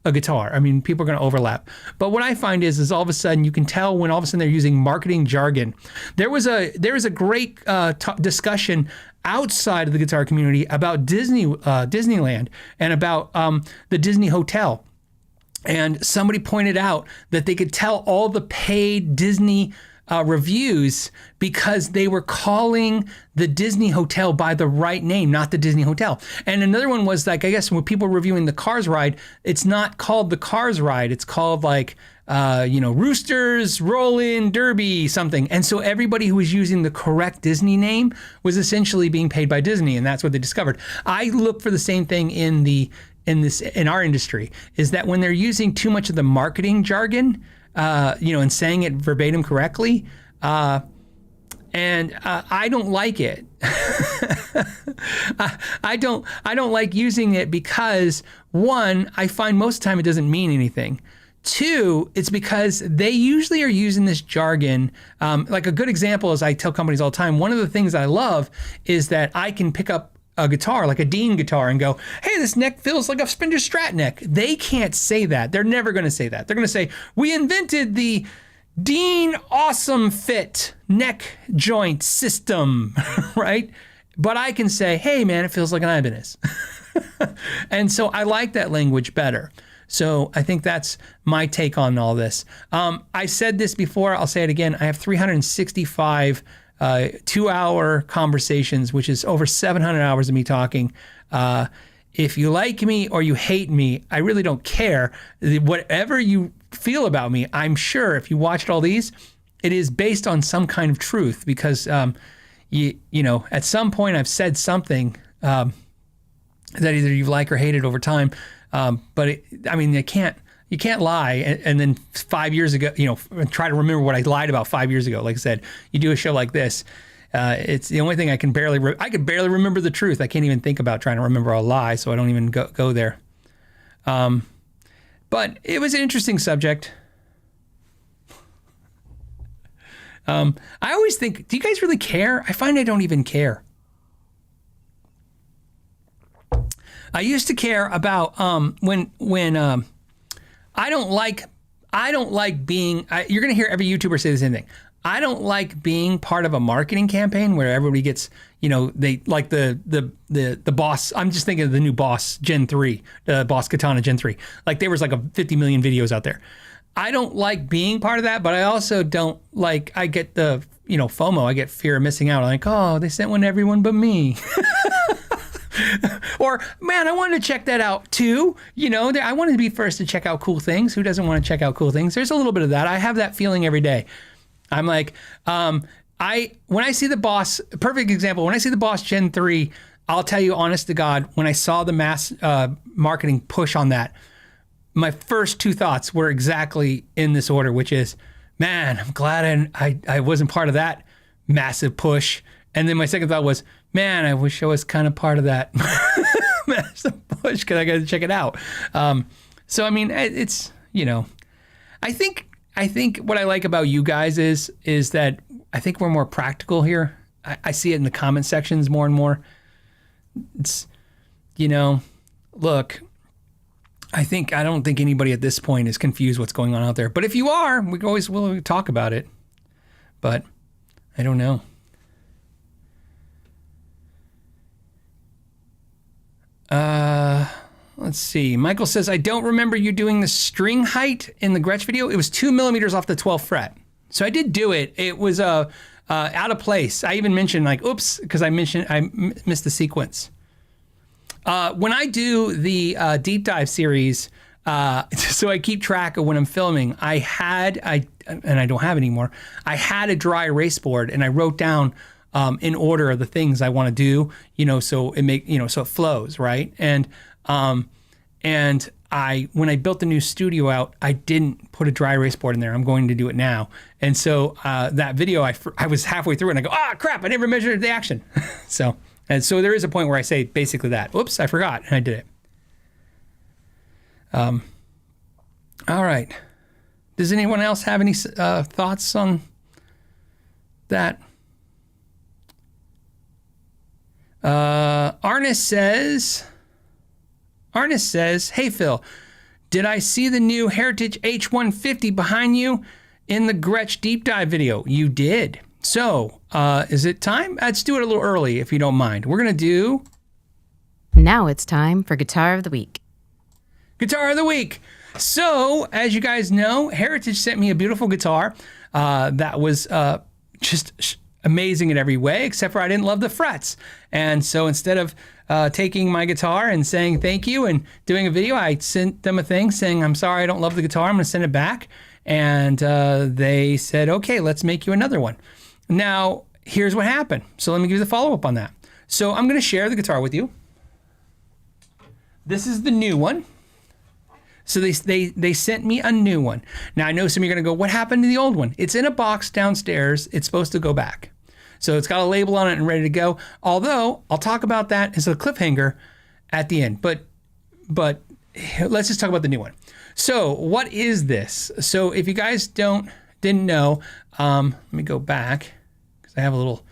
a guitar? I mean, people are going to overlap. But what I find is all of a sudden you can tell when all of a sudden they're using marketing jargon. There was a great discussion outside of the guitar community about Disneyland and about the Disney Hotel. And somebody pointed out that they could tell all the paid Disney reviews because they were calling the Disney Hotel by the right name, not the Disney Hotel. And another one was like, I guess when people were reviewing the Cars ride, it's not called the Cars ride. It's called like, Roosters Rollin' Derby something. And so everybody who was using the correct Disney name was essentially being paid by Disney. And that's what they discovered. I look for the same thing in our industry, is that when they're using too much of the marketing jargon, and saying it verbatim correctly, and I don't like it. I don't like using it because, one, I find most of the time it doesn't mean anything. Two, it's because they usually are using this jargon. Like a good example is, I tell companies all the time, one of the things I love is that I can pick up a guitar, like a Dean guitar, and go, hey, this neck feels like a Fender Strat neck. They can't say that. They're never going to say that. They're going to say, we invented the Dean Awesome Fit neck joint system, right? But I can say, hey, man, it feels like an Ibanez. And so I like that language better. So I think that's my take on all this. I said this before, I'll say it again. I have 365 2-hour conversations, which is over 700 hours of me talking. If you like me or you hate me, I really don't care. Whatever you feel about me, I'm sure if you watched all these, it is based on some kind of truth, because at some point I've said something that either you like or hated over time. But you can't lie and then 5 years ago, try to remember what I lied about 5 years ago. Like I said, you do a show like this, it's the only thing I can barely remember the truth. I can't even think about trying to remember a lie, so I don't even go there. But it was an interesting subject. I always think, do you guys really care? I find I don't even care. I used to care about when I don't like I don't like being, you're going to hear every YouTuber say the same thing. I don't like being part of a marketing campaign where everybody gets, they like the Boss. I'm just thinking of the new Boss Gen 3, Boss Katana Gen 3. Like there was like 50 million videos out there. I don't like being part of that, but I also don't like, I get the, FOMO. I get fear of missing out. Like, oh, they sent one to everyone but me. Or, man, I wanted to check that out too. I wanted to be first to check out cool things. Who doesn't want to check out cool things? There's a little bit of that. I have that feeling every day. I'm like, when I see the Boss, perfect example, when I see the Boss Gen 3, I'll tell you, honest to God, when I saw the mass marketing push on that, my first two thoughts were exactly in this order, which is, man, I'm glad I wasn't part of that massive push. And then my second thought was, man, I wish I was kind of part of that massive push because I got to check it out. So, I mean, it's, I think what I like about you guys is that I think we're more practical here. I see it in the comment sections more and more. It's, look, I don't think anybody at this point is confused what's going on out there. But if you are, we're always willing to talk about it. But I don't know. Let's see. Michael says, I don't remember you doing the string height in the Gretsch video. It was 2 millimeters off the 12th fret. So I did do it. It was out of place. I even mentioned like, oops, because I missed the sequence. When I do the deep dive series, so I keep track of when I'm filming, and I don't have it anymore. I had a dry erase board and I wrote down in order of the things I want to do, so it flows, right? And when I built the new studio out, I didn't put a dry erase board in there. I'm going to do it now. And so that video, I was halfway through it and I go, crap, I never measured the action. So there is a point where I say basically that. Oops, I forgot, and I did it. All right. Does anyone else have any thoughts on that? Arnis says, hey, Phil, did I see the new Heritage H150 behind you in the Gretsch deep dive video? You did. So, is it time? Let's do it a little early, if you don't mind. We're going to do... Now it's time for Guitar of the Week. Guitar of the Week. So, as you guys know, Heritage sent me a beautiful guitar that was just amazing in every way, except for I didn't love the frets. And so instead of taking my guitar and saying thank you and doing a video, I sent them a thing saying, I'm sorry, I don't love the guitar. I'm going to send it back. And they said, okay, let's make you another one. Now, here's what happened. So let me give you the follow-up on that. So I'm going to share the guitar with you. This is the new one. So they sent me a new one. Now, I know some of you are going to go, what happened to the old one? It's in a box downstairs. It's supposed to go back. So it's got a label on it and ready to go. Although, I'll talk about that as a cliffhanger at the end. But let's just talk about the new one. So what is this? So if you guys didn't know, let me go back because I have a little...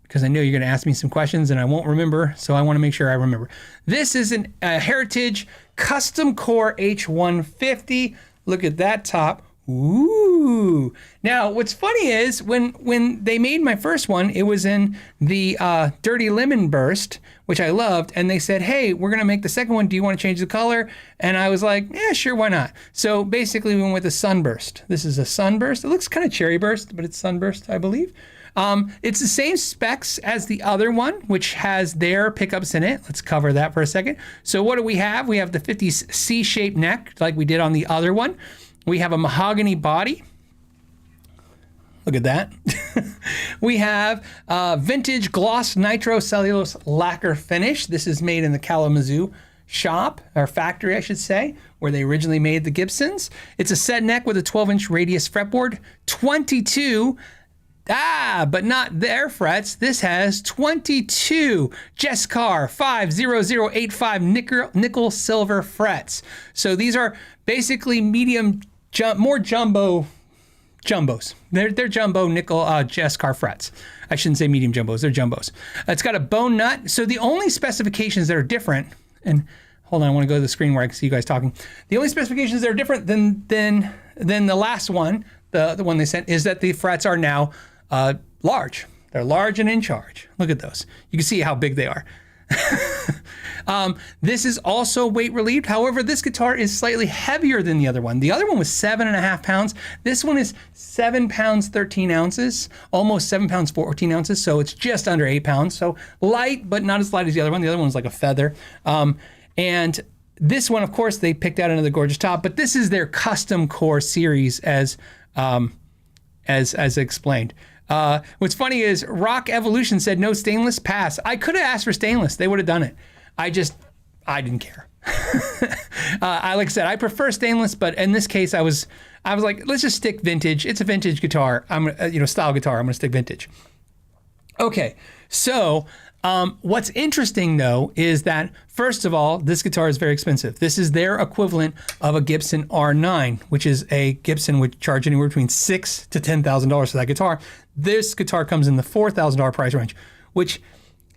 because I know you're going to ask me some questions and I won't remember, so I want to make sure I remember. This is a Heritage Custom Core H150. Look at that top. Ooh. Now, what's funny is when they made my first one, it was in the Dirty Lemon Burst, which I loved, and they said, hey, we're going to make the second one. Do you want to change the color? And I was like, yeah, sure, why not? So basically, we went with a Sunburst. This is a Sunburst. It looks kind of Cherry Burst, but it's Sunburst, I believe. It's the same specs as the other one, which has their pickups in it. Let's cover that for a second. So what do we have? We have the 50s C-shaped neck, like we did on the other one. We have a mahogany body. Look at that. We have vintage gloss nitro cellulose lacquer finish. This is made in the Kalamazoo shop, or factory, I should say, where they originally made the Gibsons. It's a set neck with a 12-inch radius fretboard, 22 but not their frets. This has 22 Jescar 50085 nickel silver frets. So these are basically more jumbos. They're jumbo nickel Jescar frets. I shouldn't say medium jumbos, they're jumbos. It's got a bone nut. So the only specifications that are different, and hold on, I want to go to the screen where I can see you guys talking. The only specifications that are different than the last one, the one they sent, is that the frets are now large. They're large and in charge. Look at those. You can see how big they are. This is also weight relieved. However, this guitar is slightly heavier than the other one. The other one was 7.5 pounds. This one is 7 pounds, 13 ounces, almost 7 pounds, 14 ounces. So it's just under 8 pounds. So light, but not as light as the other one. The other one's like a feather. And this one, of course, they picked out another gorgeous top, but this is their custom core series as explained. What's funny is Rock Evolution said no stainless, pass. I could have asked for stainless. They would have done it. I didn't care. Like I said, I prefer stainless, but in this case, I was like, let's just stick vintage. It's a vintage guitar. Style guitar. I'm gonna stick vintage. Okay, so what's interesting though is that first of all, this guitar is very expensive. This is their equivalent of a Gibson R9, which is a Gibson would charge anywhere between $6,000 to $10,000 for that guitar. This guitar comes in the $4,000 price range, which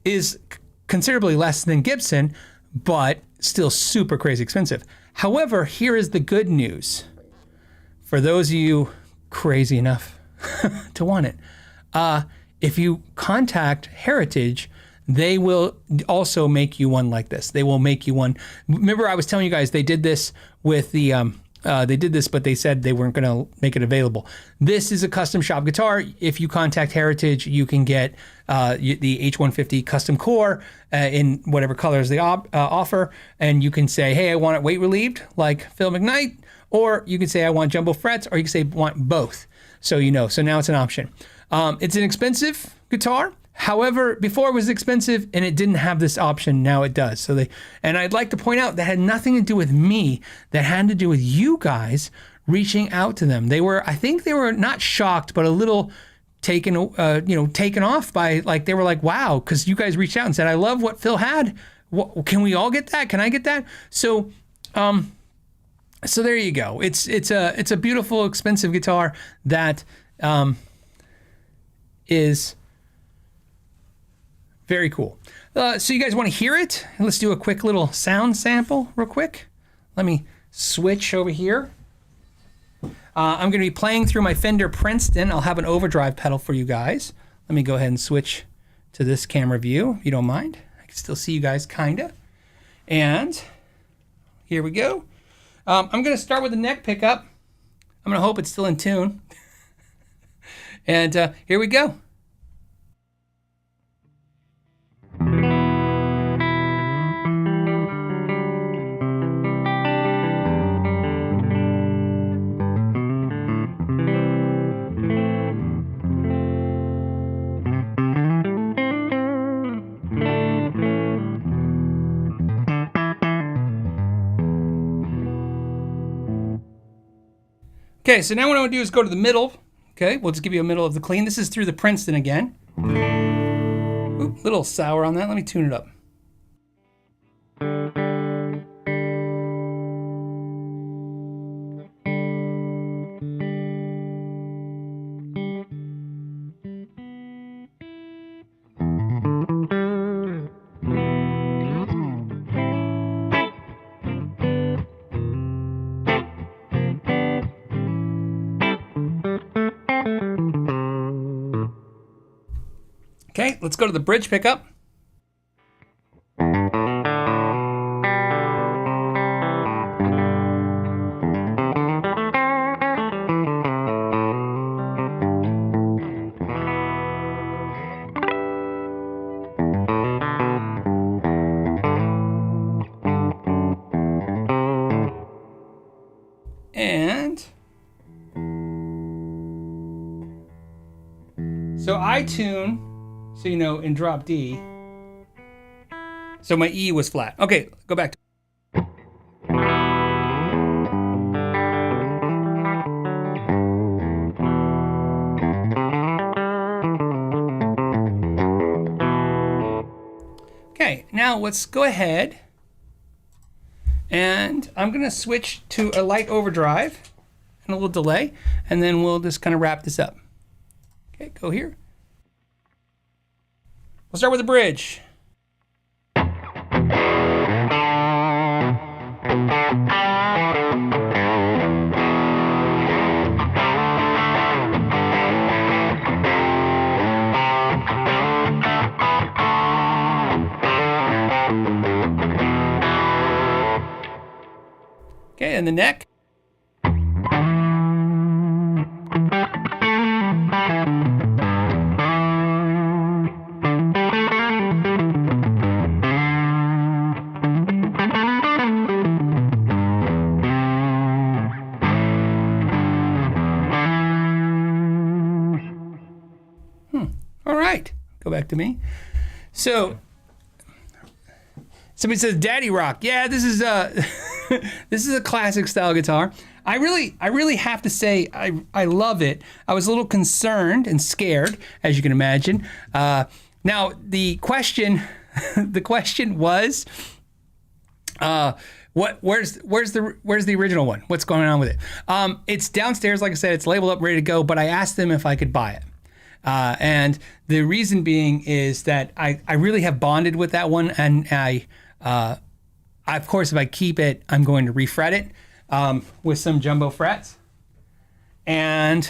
is considerably less than Gibson, but still super crazy expensive. However, here is the good news. For those of you crazy enough to want it, if you contact Heritage, they will also make you one like this. They will make you one. Remember, I was telling you guys they did this with the but they said they weren't going to make it available. This is a custom shop guitar. If you contact Heritage, you can get the H150 custom core in whatever colors they offer, and you can say, hey, I want it weight relieved like Phil McKnight, or you can say I want jumbo frets, or you can say want both. So so now it's an option. It's an expensive guitar. However, before it was expensive and it didn't have this option, now it does. And I'd like to point out that had nothing to do with me, that had to do with you guys reaching out to them. I think they were not shocked, but a little taken off by, like, they were like, wow, because you guys reached out and said, I love what Phil had. Can we all get that? Can I get that? So there you go. It's a beautiful, expensive guitar that is very cool. So you guys want to hear it? Let's do a quick little sound sample real quick. Let me switch over here. I'm going to be playing through my Fender Princeton. I'll have an overdrive pedal for you guys. Let me go ahead and switch to this camera view, if you don't mind. I can still see you guys, kinda. And here we go. I'm going to start with the neck pickup. I'm going to hope it's still in tune. And here we go. Okay, so now what I'm going to do is go to the middle. Okay, we'll just give you a middle of the clean. This is through the Princeton again. Oop, little sour on that. Let me tune it up. Okay, let's go to the bridge pickup. And so I tune, so in drop D. So my E was flat. Okay, go back to. Okay, now let's go ahead and I'm going to switch to a light overdrive and a little delay, and then we'll just kind of wrap this up. Okay, go here. We'll start with the bridge. Okay, and the neck. All right, go back to me. So somebody says Daddy Rock. Yeah, this is this is a classic style guitar. I really have to say I love it. I was a little concerned and scared, as you can imagine. Now the question was, where's the original one? What's going on with it? It's downstairs, like I said. It's labeled up, ready to go. But I asked them if I could buy it. And the reason being is that I really have bonded with that one, and I of course, if I keep it, I'm going to refret it with some jumbo frets. And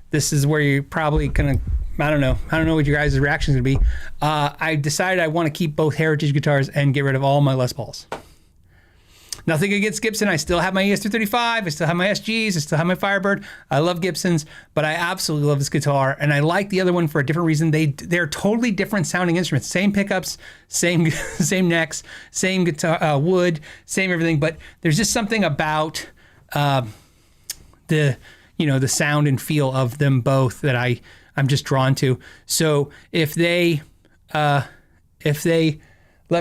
this is where you're probably gonna, I don't know what your guys' reaction is gonna be. I decided I want to keep both heritage guitars and get rid of all my Les Pauls. Nothing against Gibson. I still have my ES-235. I still have my SGs. I still have my Firebird. I love Gibsons, but I absolutely love this guitar, and I like the other one for a different reason. They're totally different sounding instruments. Same pickups, same necks, same guitar wood, same everything. But there's just something about the sound and feel of them both that I'm just drawn to. So if they let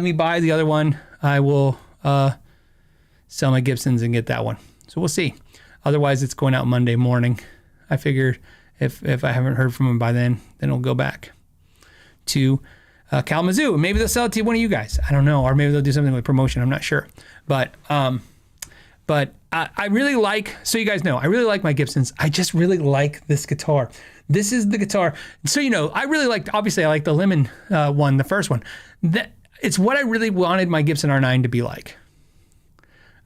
me buy the other one, I will sell my Gibsons and get that one. So we'll see. Otherwise, it's going out Monday morning. I figured if I haven't heard from them by then it'll go back to Kalamazoo. Maybe they'll sell it to one of you guys. I don't know. Or maybe they'll do something with promotion. I'm not sure. But I really like, so you guys know, I really like my Gibsons. I just really like this guitar. This is the guitar. So, I really liked, obviously I like the lemon one, the first one. It's what I really wanted my Gibson R9 to be like.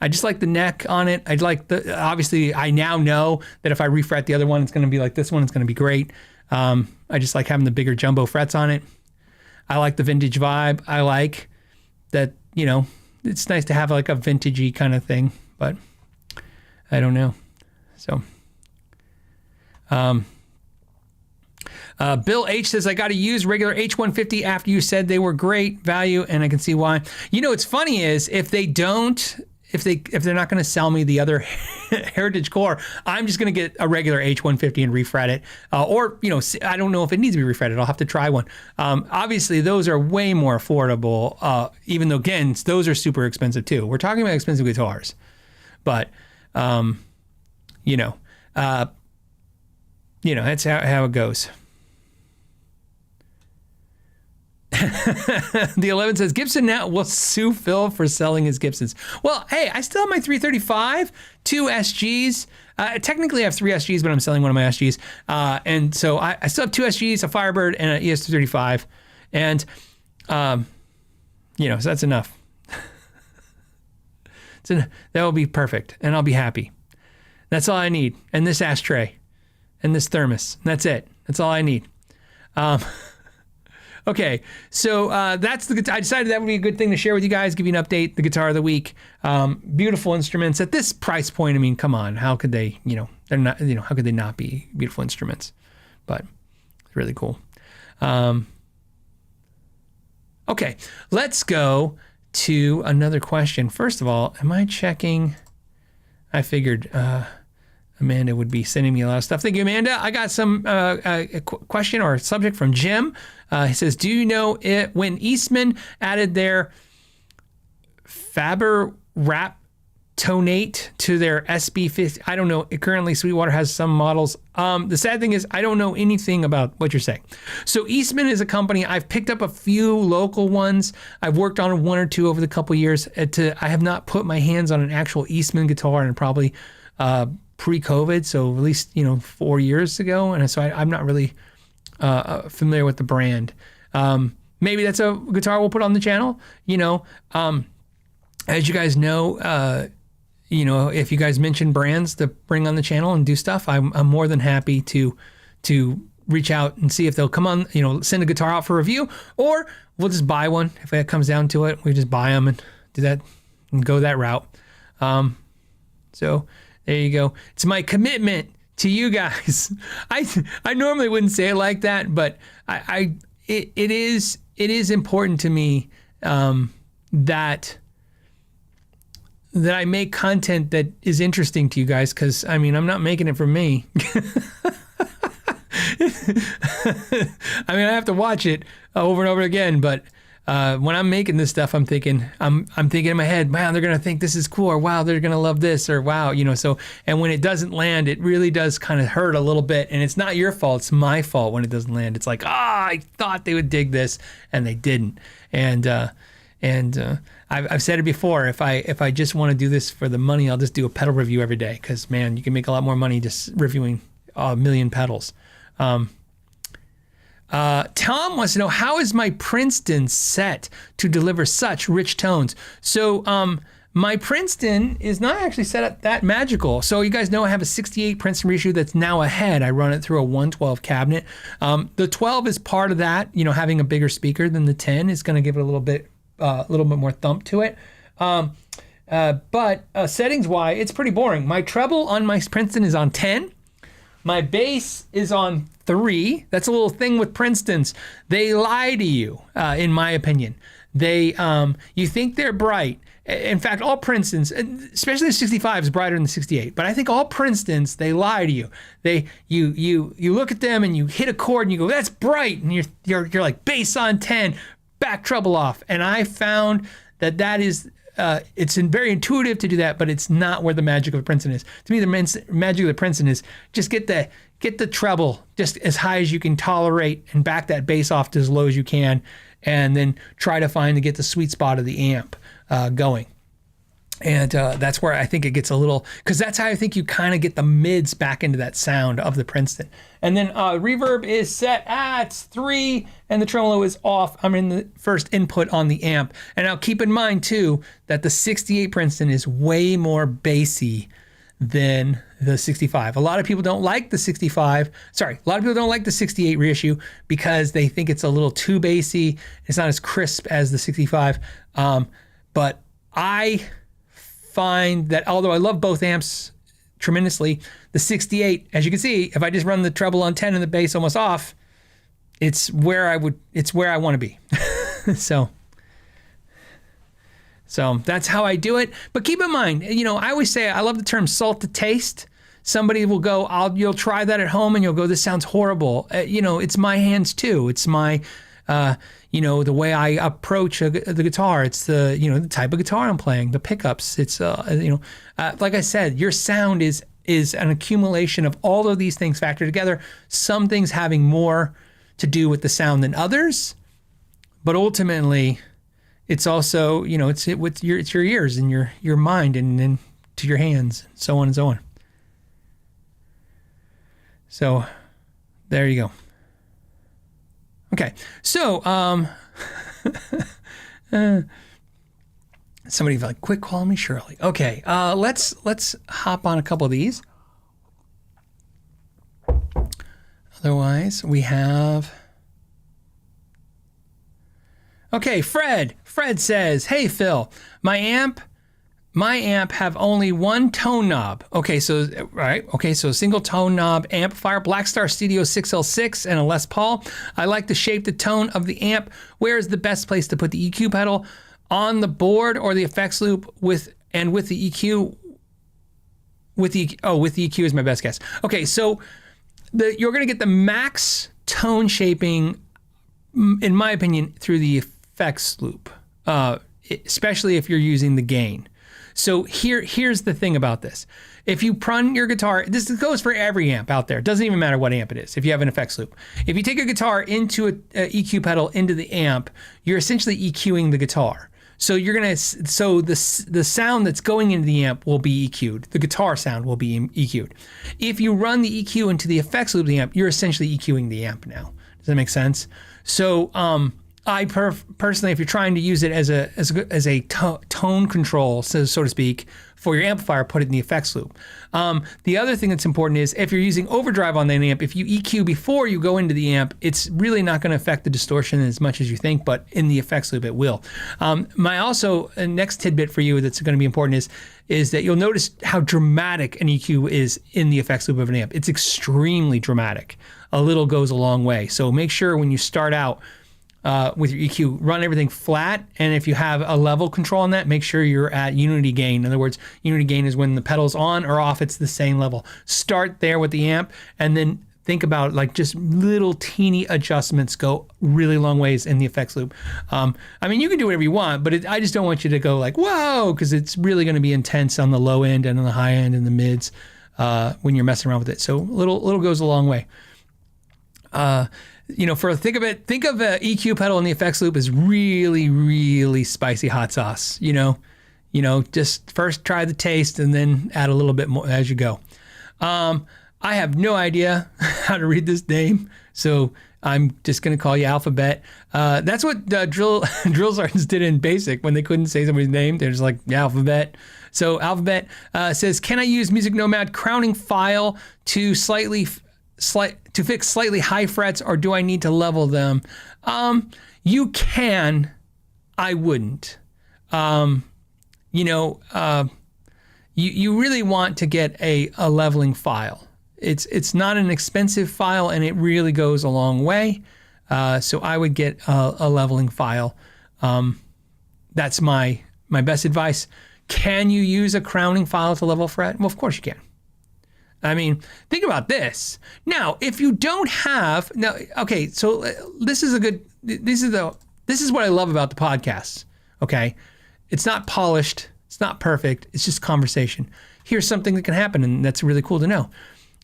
I just like the neck on it. I'd like obviously I now know that if I refret the other one, it's going to be like this one. It's going to be great. I just like having the bigger jumbo frets on it. I like the vintage vibe. I like that, it's nice to have like a vintagey kind of thing, but I don't know. So, Bill H says, I got to use regular H150 after you said they were great value, and I can see why. What's funny is if they're not going to sell me the other Heritage Core, I'm just going to get a regular H150 and refret it. Or, I don't know if it needs to be refretted. I'll have to try one. Obviously, those are way more affordable, even though, again, those are super expensive too. We're talking about expensive guitars. But, that's how it goes. The 11 says, Gibson now will sue Phil for selling his Gibsons. Well, hey, I still have my 335, 2 SGs. Technically, I have 3 SGs, but I'm selling one of my SGs. And so I still have 2 SGs, a Firebird, and an ES-235. And, so that's enough. That will be perfect, and I'll be happy. That's all I need. And this ashtray, and this thermos. That's it. That's all I need. Okay, so that's the guitar. I decided that would be a good thing to share with you guys, give you an update, the guitar of the week. Beautiful instruments at this price point. I mean, come on, how could they, they're not, how could they not be beautiful instruments? But it's really cool. Okay, let's go to another question. First of all, am I checking? I figured Amanda would be sending me a lot of stuff. Thank you, Amanda. I got some a question or subject from Jim. He says, do you know when Eastman added their Faber Wrap Tonate to their SB50? I don't know. Currently, Sweetwater has some models. The sad thing is I don't know anything about what you're saying. So Eastman is a company. I've picked up a few local ones. I've worked on one or two over the couple years. I have not put my hands on an actual Eastman guitar in probably pre-COVID, so at least 4 years ago, and so I'm not really familiar with the brand. Maybe that's a guitar we'll put on the channel. as you guys know, if you guys mention brands to bring on the channel and do stuff, I'm more than happy to reach out and see if they'll come on, send a guitar out for review, or we'll just buy one. If it comes down to it, we just buy them and do that and go that route. So there you go. It's my commitment to you guys. I normally wouldn't say it like that, but it is important to me that I make content that is interesting to you guys, because I'm not making it for me. I have to watch it over and over again, but when I'm making this stuff, I'm thinking in my head, wow, they're gonna think this is cool, or wow, they're gonna love this, or wow, so, and when it doesn't land, it really does kind of hurt a little bit, and it's not your fault, it's my fault when it doesn't land. It's like, I thought they would dig this, and they didn't. And I've said it before, if I just want to do this for the money, I'll just do a pedal review every day, because man, you can make a lot more money just reviewing a million pedals. Tom wants to know, how is my Princeton set to deliver such rich tones? So my Princeton is not actually set up that magical. So you guys know I have a 68 Princeton reissue that's now ahead. I run it through a 112 cabinet. The 12 is part of that. Having a bigger speaker than the 10 is going to give it a little bit more thump to it. But settings-wise, it's pretty boring. My treble on my Princeton is on 10. My bass is on 3. That's a little thing with Princetons. They lie to you, in my opinion. You think they're bright. In fact, all Princetons, especially the 65 is brighter than the 68, but I think all Princetons, they lie to you. You look at them and you hit a chord and you go, that's bright, and you're like, bass on 10, back treble off. And I found that is it's very intuitive to do that, but it's not where the magic of the Princeton is. To me, the magic of the Princeton is just get the treble just as high as you can tolerate and back that bass off to as low as you can, and then try to get the sweet spot of the amp going. And that's where I think it gets a little, because that's how I think you kind of get the mids back into that sound of the Princeton. And then reverb is set at 3 and the tremolo is off. I'm in the first input on the amp. And now keep in mind too, that the 68 Princeton is way more bassy than the 65. A lot of people don't like the 65. Sorry, a lot of people don't like the 68 reissue because they think it's a little too bassy. It's not as crisp as the 65. But I find that although I love both amps tremendously, the 68, as you can see, if I just run the treble on 10 and the bass almost off, it's where I want to be. So that's how I do it. But keep in mind, I always say, I love the term salt to taste. Somebody will go, you'll try that at home and you'll go, this sounds horrible. It's my hands too. It's my, the way I approach the guitar. It's the type of guitar I'm playing, the pickups. It's, like I said, your sound is an accumulation of all of these things factored together. Some things having more to do with the sound than others, but ultimately it's also, it's your ears and your mind and to your hands, and so on and so on. So there you go. Okay, so somebody like, quit calling me Shirley. Okay, let's hop on a couple of these. Otherwise, we have. Okay, Fred. Fred says, "Hey Phil, my amp have only one tone knob." Okay, so single tone knob amplifier, Blackstar Studio 6L6 and a Les Paul. I like to shape the tone of the amp. Where is the best place to put the EQ pedal? On the board or the effects loop with the EQ? With the EQ is my best guess. Okay, so you're gonna get the max tone shaping, in my opinion, through the effects loop, especially if you're using the gain. So here's the thing about this. If you run your guitar, this goes for every amp out there. It doesn't even matter what amp it is. If you have an effects loop, if you take a guitar into a EQ pedal into the amp, you're essentially EQing the guitar. So the sound that's going into the amp will be EQ'd. The guitar sound will be EQ'd. If you run the EQ into the effects loop of the amp, you're essentially EQing the amp now. Does that make sense? So personally, if you're trying to use it as a tone control, so to speak, for your amplifier, put it in the effects loop. The other thing that's important is if you're using overdrive on the amp, if you EQ before you go into the amp, it's really not going to affect the distortion as much as you think, but in the effects loop it will. My next tidbit for you that's going to be important is that you'll notice how dramatic an EQ is in the effects loop of an amp. It's extremely dramatic. A little goes a long way. So make sure when you start out with your EQ, run everything flat, and if you have a level control on that, make sure you're at unity gain. In other words, unity gain is when the pedal's on or off, it's the same level. Start there with the amp, and then think about like just little teeny adjustments go really long ways in the effects loop. I mean, you can do whatever you want, but I just don't want you to go like, whoa, because it's really going to be intense on the low end and on the high end and the mids when you're messing around with it. So little goes a long way. Think of an EQ pedal in the effects loop as really, really spicy hot sauce. Just first try the taste and then add a little bit more as you go. I have no idea how to read this name, so I'm just going to call you Alphabet. That's what drill sergeants did in BASIC when they couldn't say somebody's name. They're just like, Alphabet. So Alphabet says, can I use Music Nomad crowning file to fix slightly high frets, or do I need to level them? You can. I wouldn't. You really want to get a leveling file. It's not an expensive file, and it really goes a long way. So I would get a leveling file. That's my best advice. Can you use a crowning file to level fret? Well, of course you can. I mean, think about this. Now, if you don't have so this is what I love about the podcast. Okay, it's not polished, it's not perfect, it's just conversation. Here's something that can happen, and that's really cool to know.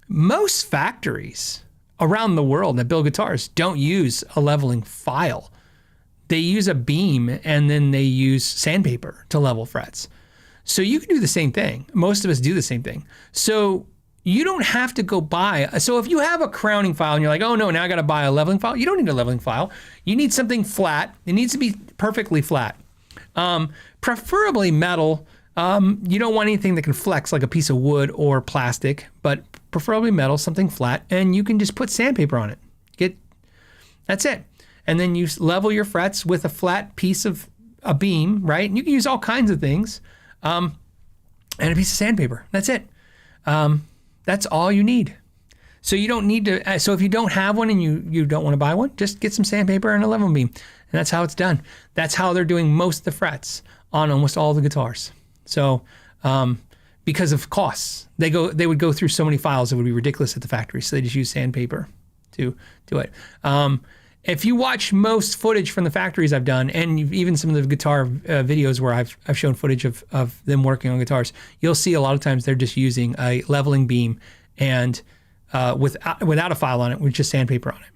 Most factories around the world that build guitars don't use a leveling file. They use a beam, and then they use sandpaper to level frets. So you can do the same thing. Most of us do the same thing. So you don't have to go buy. So if you have a crowning file and you're like, oh no, now I got to buy a leveling file. You don't need a leveling file. You need something flat. It needs to be perfectly flat. Preferably metal. You don't want anything that can flex like a piece of wood or plastic, but preferably metal, something flat, and you can just put sandpaper on it. That's it. And then you level your frets with a flat piece of a beam, right? And you can use all kinds of things. And a piece of sandpaper. That's it. That's all you need. So you don't need to, so if you don't have one and you don't want to buy one, just get some sandpaper and a leveling beam. And that's how it's done. That's how they're doing most of the frets on almost all the guitars. So because of costs, they would go through so many files, it would be ridiculous at the factory. So they just use sandpaper to do it. If you watch most footage from the factories I've done, and even some of the guitar videos where I've shown footage of them working on guitars, you'll see a lot of times they're just using a leveling beam and without a file on it, with just sandpaper on it.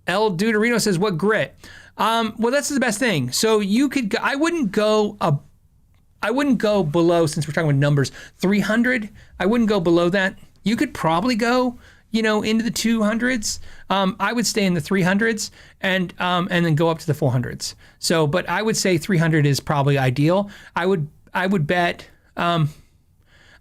El Deuterino says, what grit? Well, that's the best thing. So you could, I wouldn't go below, since we're talking about numbers, 300. I wouldn't go below that. You could probably go into the 200s. I would stay in the 300s and then go up to the 400s. So, but I would say 300 is probably ideal. I would bet, I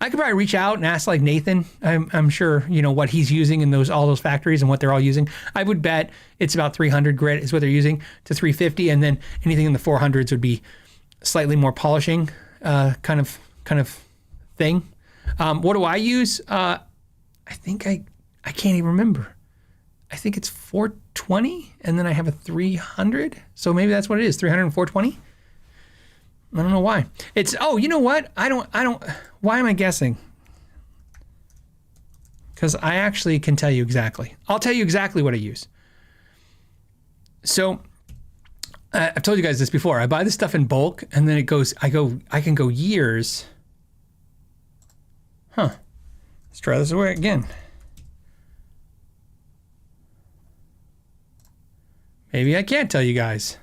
could probably reach out and ask like Nathan. I'm sure, what he's using in all those factories and what they're all using. I would bet it's about 300 grit is what they're using to 350. And then anything in the 400s would be slightly more polishing, kind of thing. What do I use? I think I can't even remember. I think it's 420, and then I have a 300. So maybe that's what it is, 300 and 420. I don't know why. You know what? I don't, why am I guessing? Because I actually can tell you exactly. I'll tell you exactly what I use. So I've told you guys this before. I buy this stuff in bulk, and then I can go years. Let's try this away again. Maybe I can't tell you guys.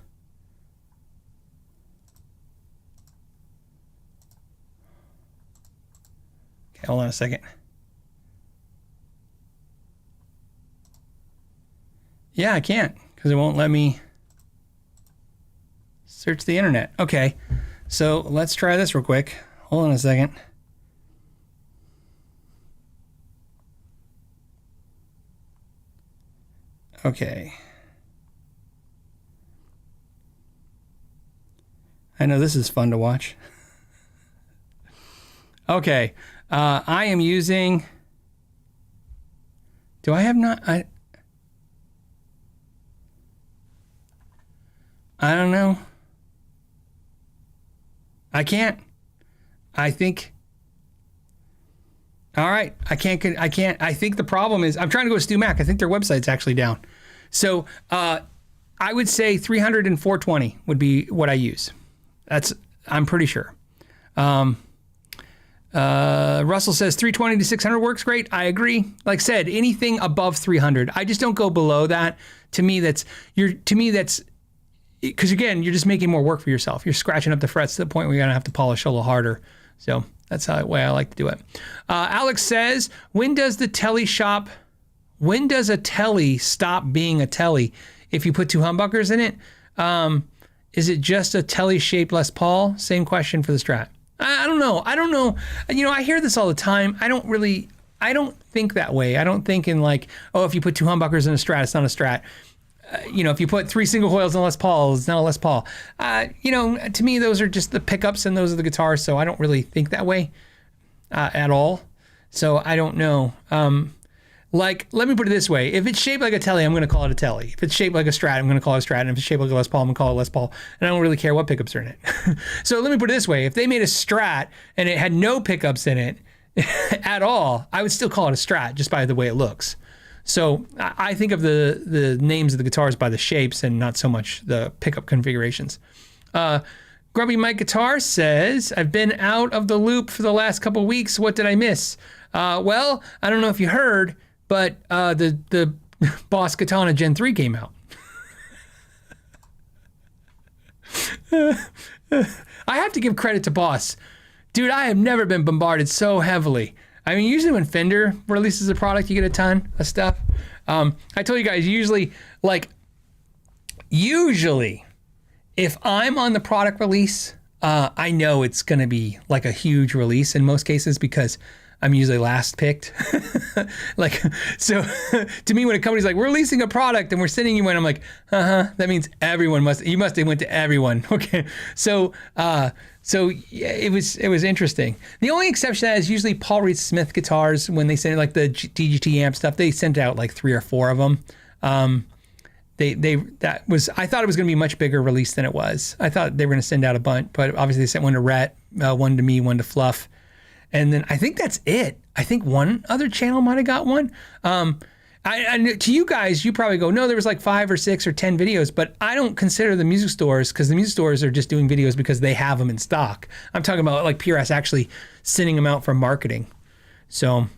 Okay, hold on a second. Yeah, I can't, because it won't let me search the internet. Okay, so let's try this real quick. Hold on a second. Okay. I know this is fun to watch. Okay, I am using... Do I have not... I don't know. I can't. I think... All right, I can't. I think the problem is... I'm trying to go to Stu Mac. I think their website's actually down. So I would say 300 and 420 would be what I use. I'm pretty sure. Russell says 320 to 600 works great. I agree. Like I said, anything above 300. I just don't go below that. To me, that's because again, you're just making more work for yourself. You're scratching up the frets to the point where you're gonna have to polish a little harder. So that's the way I like to do it. Alex says, when does a telly stop being a telly if you put two humbuckers in it? Is it just a telly-shaped Les Paul? Same question for the Strat. I don't know. You know, I hear this all the time. I don't think that way. I don't think in like, oh, if you put two humbuckers in a Strat, it's not a Strat. You know, if you put three single coils in a Les Paul, it's not a Les Paul. You know, to me, those are just the pickups and those are the guitars. So I don't really think that way at all. So I don't know. Like, let me put it this way. If it's shaped like a telly, I'm going to call it a telly. If it's shaped like a Strat, I'm going to call it a Strat. And if it's shaped like a Les Paul, I'm going to call it a Les Paul. And I don't really care what pickups are in it. So let me put it this way. If they made a Strat and it had no pickups in it at all, I would still call it a Strat just by the way it looks. So I think of the names of the guitars by the shapes and not so much the pickup configurations. Grumpy Mike Guitar says, I've been out of the loop for the last couple weeks. What did I miss? Well, I don't know if you heard, but the Boss Katana Gen 3 came out. I have to give credit to Boss. Dude, I have never been bombarded so heavily. I mean, usually when Fender releases a product, you get a ton of stuff. I told you guys, usually, if I'm on the product release, I know it's going to be like a huge release in most cases because I'm usually last picked. So to me, when a company's like, we're releasing a product and we're sending you one, I'm like, that means you must have went to everyone. Okay. So yeah, it was interesting. The only exception to that is usually Paul Reed Smith guitars, when they send like the DGT amp stuff, they sent out like 3 or 4 of them. I thought it was going to be a much bigger release than it was. I thought they were going to send out a bunch, but obviously they sent one to Rhett, one to me, one to Fluff. And then I think that's it. I think one other channel might have got one. To you guys, you probably go, no, there was like 5 or 6 or 10 videos, but I don't consider the music stores, because the music stores are just doing videos because they have them in stock. I'm talking about like PRS actually sending them out for marketing. So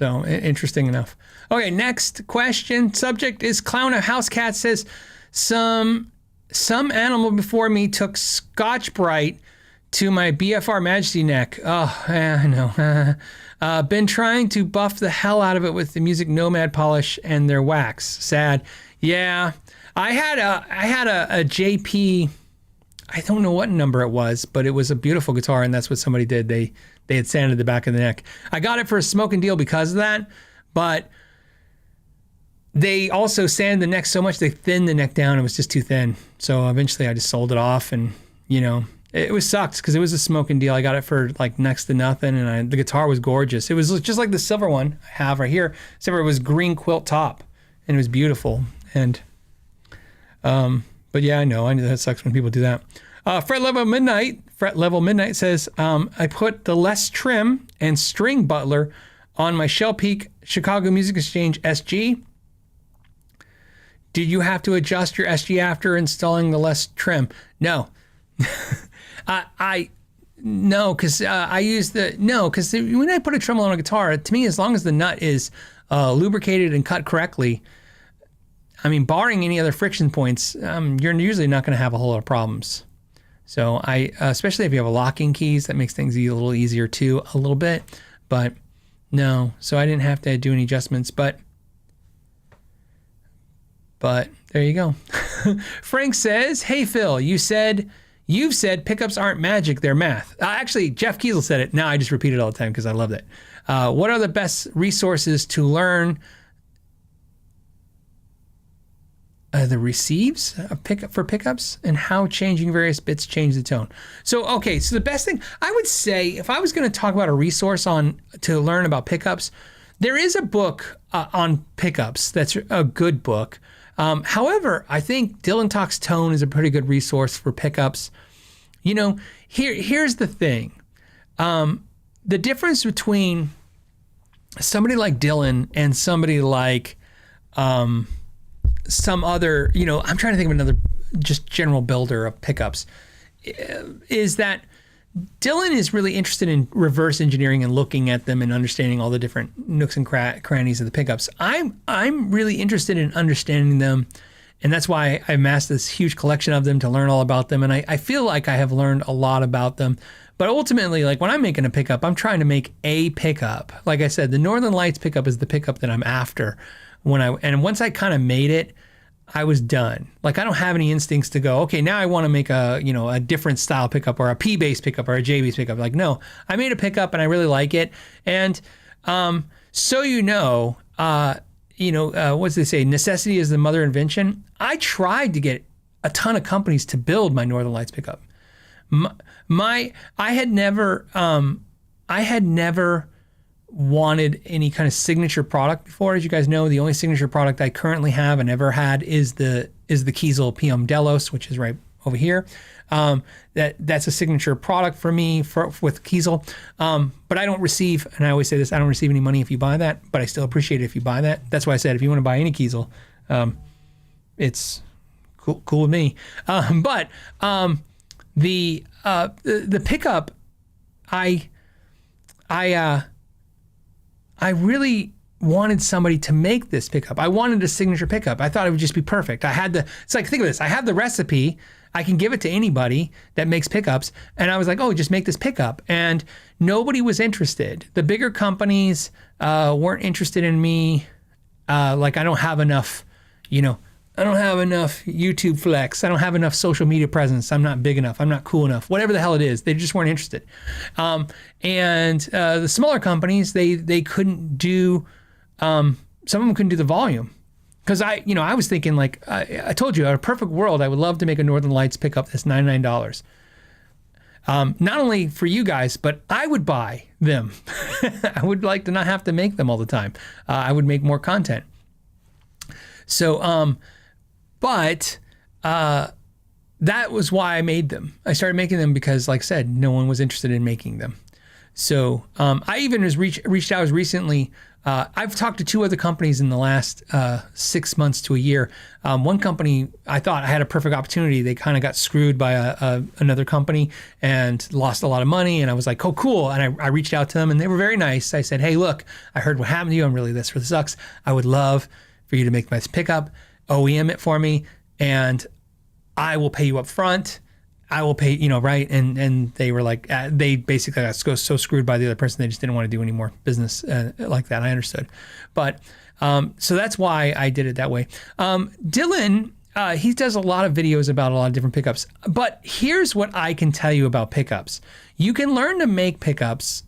interesting enough. Okay, next question. Subject is Clown of House Cat says, some animal before me took Scotch-Brite to my BFR Majesty neck. Oh, yeah, I know. Been trying to buff the hell out of it with the Music Nomad polish and their wax. Sad. Yeah, I had a JP. I don't know what number it was, but it was a beautiful guitar, and that's what somebody did. They had sanded the back of the neck. I got it for a smoking deal because of that, but they also sanded the neck so much they thinned the neck down. It was just too thin. So eventually I just sold it off, and it was sucked because it was a smoking deal. I got it for like next to nothing, and the guitar was gorgeous. It was just like the silver one I have right here, except for it was green quilt top, and it was beautiful. And but yeah, I know that sucks when people do that. Fret Level Midnight says, I put the less trim and string butler on my Shell Peak Chicago Music Exchange SG. Did you have to adjust your SG after installing the less trim? No. Because when I put a tremolo on a guitar, to me, as long as the nut is lubricated and cut correctly, I mean, barring any other friction points, you're usually not going to have a whole lot of problems. So especially if you have a locking keys, that makes things a little easier too, a little bit. But no, so I didn't have to do any adjustments. But But there you go. Frank says, hey, Phil, you've said pickups aren't magic, they're math. Actually, Jeff Kiesel said it. Now I just repeat it all the time because I loved it. What are the best resources to learn the receives for pickups and how changing various bits change the tone? So, okay, so the best thing I would say, if I was going to talk about a resource to learn about pickups, there is a book on pickups that's a good book. However, I think Dylan Talks Tone is a pretty good resource for pickups. You know, here's the thing. The difference between somebody like Dylan and somebody like some other, you know, I'm trying to think of another just general builder of pickups, is that Dylan is really interested in reverse engineering and looking at them and understanding all the different nooks and crannies of the pickups. I'm really interested in understanding them, and that's why I amassed this huge collection of them to learn all about them. And I feel like I have learned a lot about them. But ultimately, like when I'm making a pickup, I'm trying to make a pickup. Like I said, the Northern Lights pickup is the pickup that I'm after. And once I kind of made it, I was done. Like I don't have any instincts to go, okay, now I want to make a different style pickup or a P-bass pickup or a J-bass pickup. Like, no, I made a pickup and I really like it. And so what's they say? Necessity is the mother of invention. I tried to get a ton of companies to build my Northern Lights pickup. I had never wanted any kind of signature product before. As you guys know, the only signature product I currently have and ever had is the Kiesel PM Delos, which is right over here. That's a signature product for me with Kiesel. But I don't receive, and I always say this, I don't receive any money if you buy that, but I still appreciate it if you buy that. That's why I said if you want to buy any Kiesel, it's cool with me. The pickup, I really wanted somebody to make this pickup. I wanted a signature pickup. I thought it would just be perfect. It's like, think of this. I have the recipe. I can give it to anybody that makes pickups. And I was like, oh, just make this pickup. And nobody was interested. The bigger companies weren't interested in me. Like I don't have enough, I don't have enough YouTube flex. I don't have enough social media presence. I'm not big enough. I'm not cool enough. Whatever the hell it is, they just weren't interested. And the smaller companies, they couldn't do. Some of them couldn't do the volume, because I was thinking, like I told you, in a perfect world, I would love to make a Northern Lights pickup that's $99. Not only for you guys, but I would buy them. I would like to not have to make them all the time. I would make more content. So. But that was why I made them. I started making them because, like I said, no one was interested in making them. So I even reached out recently. I've talked to 2 other companies in the last 6 months to a year. One company, I thought I had a perfect opportunity. They kind of got screwed by another company and lost a lot of money. And I was like, oh, cool. And I reached out to them and they were very nice. I said, hey, look, I heard what happened to you. I'm really this for the sucks. I would love for you to make my pickup. OEM it for me, and I will pay you up front. I will pay, right? And they were like, they basically got so screwed by the other person, they just didn't want to do any more business like that. I understood. But so that's why I did it that way. Dylan, he does a lot of videos about a lot of different pickups. But here's what I can tell you about pickups. You can learn to make pickups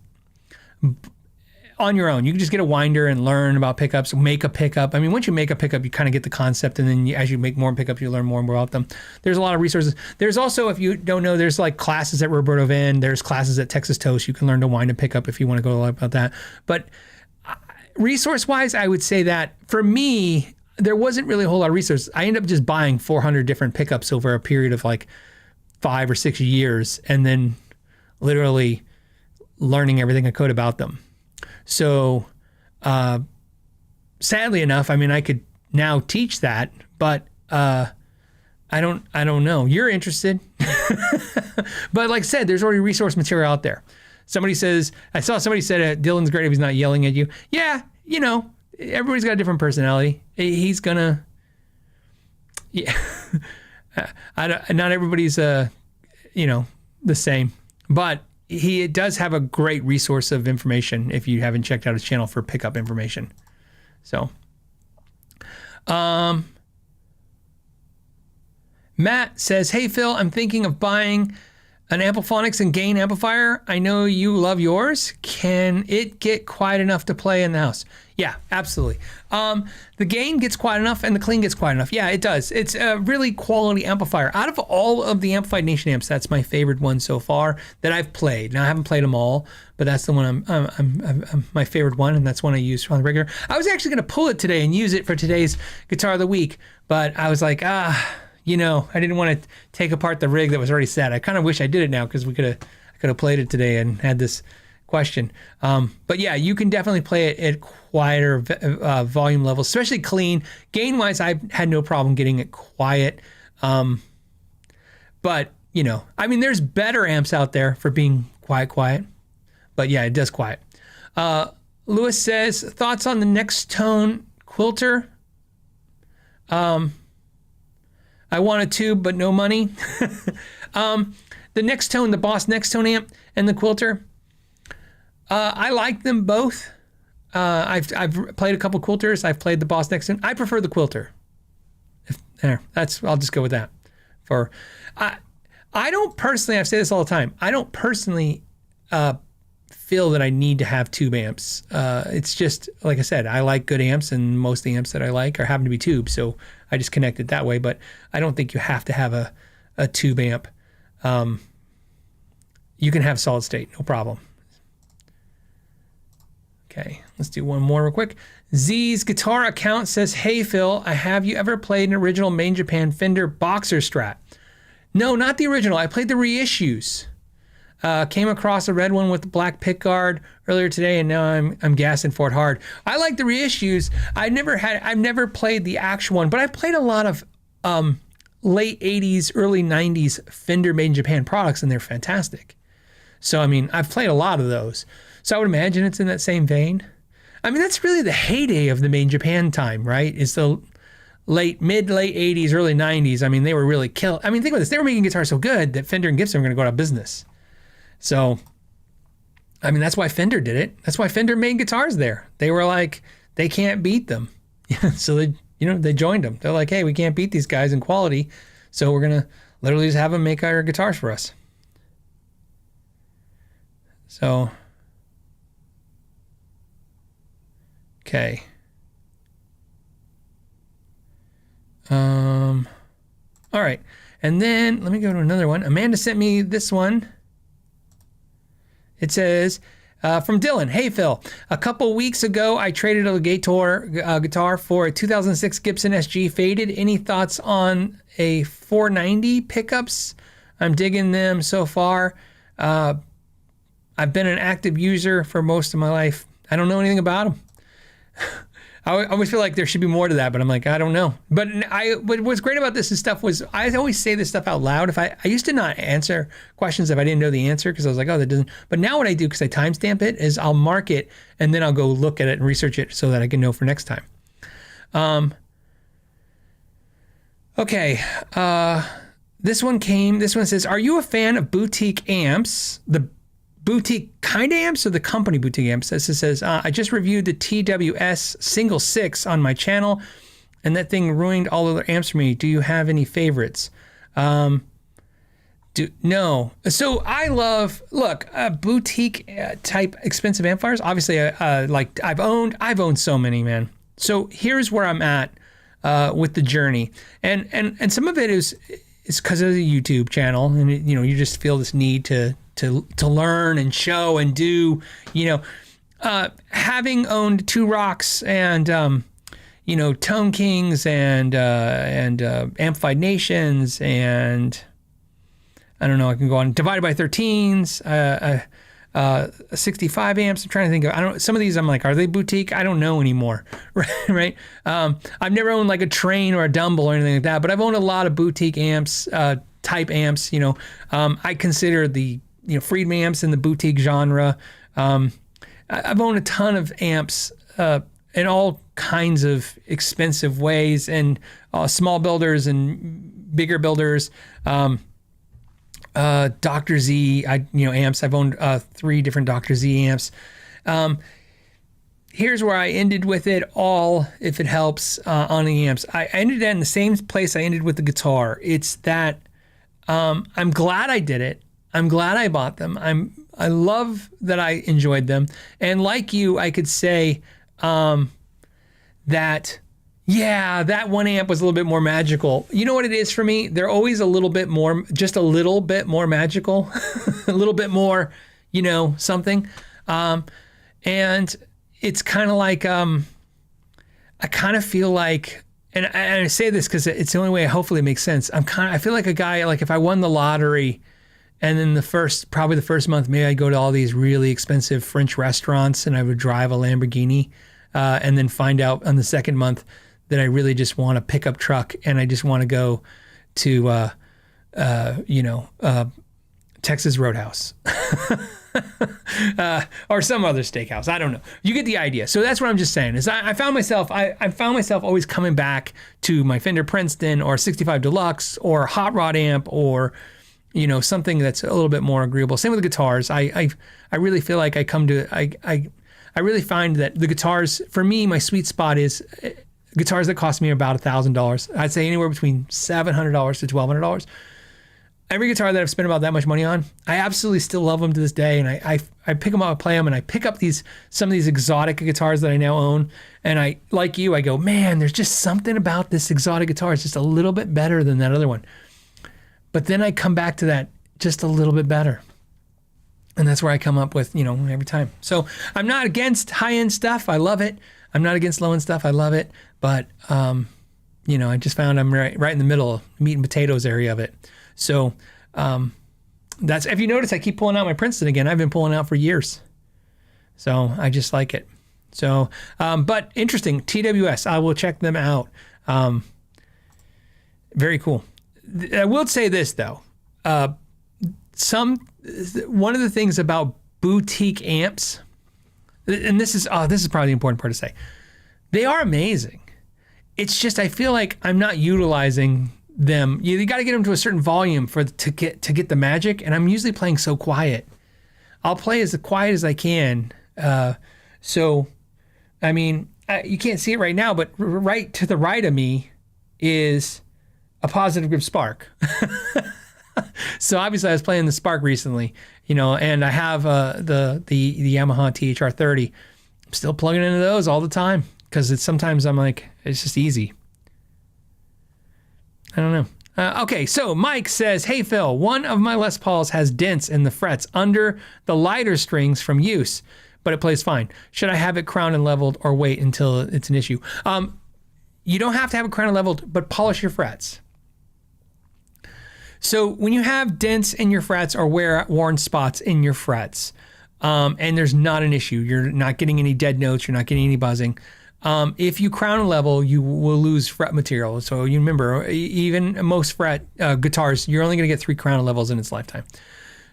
on your own. You can just get a winder and learn about pickups, make a pickup. I mean, once you make a pickup, you kind of get the concept, and then as you make more pickups, you learn more and more about them. There's a lot of resources. There's also, if you don't know, there's like classes at Roberto Van, there's classes at Texas Toast. You can learn to wind a pickup if you want to go about that. But resource-wise, I would say that for me, there wasn't really a whole lot of resources. I ended up just buying 400 different pickups over a period of like 5 or 6 years, and then literally learning everything I could about them. So, sadly enough, I mean, I could now teach that, but I don't know. You're interested, but like I said, there's already resource material out there. I saw somebody said Dylan's great if he's not yelling at you. Yeah, everybody's got a different personality. He's gonna, yeah. Not everybody's the same, but he does have a great resource of information if you haven't checked out his channel for pickup information. So, Matt says, hey, Phil, I'm thinking of buying an Amplifonics and gain amplifier. I know you love yours. Can it get quiet enough to play in the house? Yeah, absolutely. The gain gets quiet enough and the clean gets quiet enough. Yeah, it does. It's a really quality amplifier. Out of all of the Amplified Nation amps, that's my favorite one so far that I've played. Now, I haven't played them all, but that's the one I'm my favorite one, and that's one I use on the regular. I was actually going to pull it today and use it for today's Guitar of the Week, but I was like, I didn't want to take apart the rig that was already set. I kind of wish I did it now because I could have played it today and had this question. But yeah, you can definitely play it at quieter volume levels, especially clean. Gain wise, I've had no problem getting it quiet. But there's better amps out there for being quiet. But yeah, it does quiet. Lewis says, thoughts on the Next Tone Quilter? I want a tube, but no money. The Next Tone, the Boss Next Tone amp and the Quilter, I like them both. I've played a couple Quilters. I've played the Boss Next Tone. I prefer the Quilter. I'll just go with that. I don't personally, I've said this all the time, I don't personally feel that I need to have tube amps. It's just, like I said, I like good amps, and most of the amps that I like happen to be tubes, so I just connect it that way, but I don't think you have to have a tube amp. You can have solid state, no problem. Okay, let's do one more real quick. Z's guitar account says, hey Phil, have you ever played an original Made in Japan Fender Boxer Strat? No, not the original. I played the reissues. Came across a red one with the black pickguard earlier today, and now I'm gassing for it hard. I like the reissues. I've never played the actual one, but I've played a lot of late 80s, early 90s Fender Made in Japan products, and they're fantastic. So, I've played a lot of those. So I would imagine it's in that same vein. That's really the heyday of the Made in Japan time, right? It's the late 80s, early 90s. They were really think about this. They were making guitars so good that Fender and Gibson were going to go out of business. So, that's why Fender did it. That's why Fender made guitars there. They were like, they can't beat them. So they joined them. They're like, hey, we can't beat these guys in quality, so we're going to literally just have them make our guitars for us. So, okay. All right. And then let me go to another one. Amanda sent me this one. It says, from Dylan, hey Phil, a couple weeks ago I traded a guitar for a 2006 Gibson SG Faded. Any thoughts on a 490 pickups? I'm digging them so far. I've been an active user for most of my life. I don't know anything about them. I always feel like there should be more to that, but I'm like, I don't know. But what's great about this stuff was I always say this stuff out loud. I used to not answer questions if I didn't know the answer, because I was like, oh, that doesn't. But now what I do, because I timestamp it, is I'll mark it and then I'll go look at it and research it so that I can know for next time. Okay. This one says, are you a fan of boutique amps? The boutique kind of amps or the company boutique amps? This says, I just reviewed the TWS Single 6 on my channel, and that thing ruined all other amps for me. Do you have any favorites? No. So I love, boutique type expensive amplifiers. Obviously, I've owned so many, man. So here's where I'm at with the journey, and some of it is because of the YouTube channel, and you just feel this need to learn and show and do, having owned Two Rocks and, Tone Kings and Amplified Nations, and I don't know, I can go on, Divided by 13s, 65 amps. I'm trying to think of, some of these I'm like, are they boutique? I don't know anymore. Right. I've never owned like a Train or a Dumble or anything like that, but I've owned a lot of boutique amps, type amps. I consider the Friedman amps in the boutique genre. I've owned a ton of amps in all kinds of expensive ways, and small builders and bigger builders. Dr. Z, amps. I've owned 3 different Dr. Z amps. here's where I ended with it all, if it helps, on the amps. I ended in the same place I ended with the guitar. It's that I'm glad I did it. I'm glad I bought them. I love that I enjoyed them. And like you, I could say that, yeah, that one amp was a little bit more magical. You know what it is for me? They're always a little bit more, just a little bit more magical, a little bit more, you know, something. And it's kind of like, I kind of feel like, and I say this because it's the only way hopefully it makes sense. I feel like a guy, like if I won the lottery and then probably the first month, maybe I'd go to all these really expensive French restaurants and I would drive a Lamborghini, and then find out on the second month that I really just want a pickup truck and I just want to go to, Texas Roadhouse. Or some other steakhouse. I don't know. You get the idea. So that's what I'm just saying is I found myself always coming back to my Fender Princeton or 65 Deluxe or Hot Rod amp or, you know, something that's a little bit more agreeable. Same with the guitars. I really feel like I really find that the guitars, for me, my sweet spot is guitars that cost me about $1,000. I'd say anywhere between $700 to $1,200. Every guitar that I've spent about that much money on, I absolutely still love them to this day. And I pick them up, I play them, and I pick up some of these exotic guitars that I now own. And I, like you, I go, man, there's just something about this exotic guitar. It's just a little bit better than that other one. But then I come back to that just a little bit better. And that's where I come up with, you know, every time. So I'm not against high-end stuff. I love it. I'm not against low-end stuff. I love it. But, you know, I just found I'm right in the middle, meat and potatoes area of it. So that's, if you notice, I keep pulling out my Princeton again. I've been pulling out for years. So I just like it. So, but interesting, TWS, I will check them out. Very cool. I will say this though. One of the things about boutique amps, and this is probably the important part to say, they are amazing. It's just, I feel like I'm not utilizing them. You got to get them to a certain volume to get the magic. And I'm usually playing so quiet. I'll play as quiet as I can. So, I mean, you can't see it right now, but right to the right of me is a positive grip Spark. So obviously I was playing the Spark recently, you know, and I have the Yamaha THR30. I'm still plugging into those all the time because sometimes I'm like, it's just easy. I don't know. Okay, so Mike says, hey, Phil, one of my Les Pauls has dents in the frets under the lighter strings from use, but it plays fine. Should I have it crowned and leveled or wait until it's an issue? You don't have to have it crowned and leveled, but polish your frets. So when you have dents in your frets or worn spots in your frets, and there's not an issue, you're not getting any dead notes, you're not getting any buzzing, if you crown and level, you will lose fret material. So you remember, even most fret guitars, you're only going to get 3 crown and levels in its lifetime.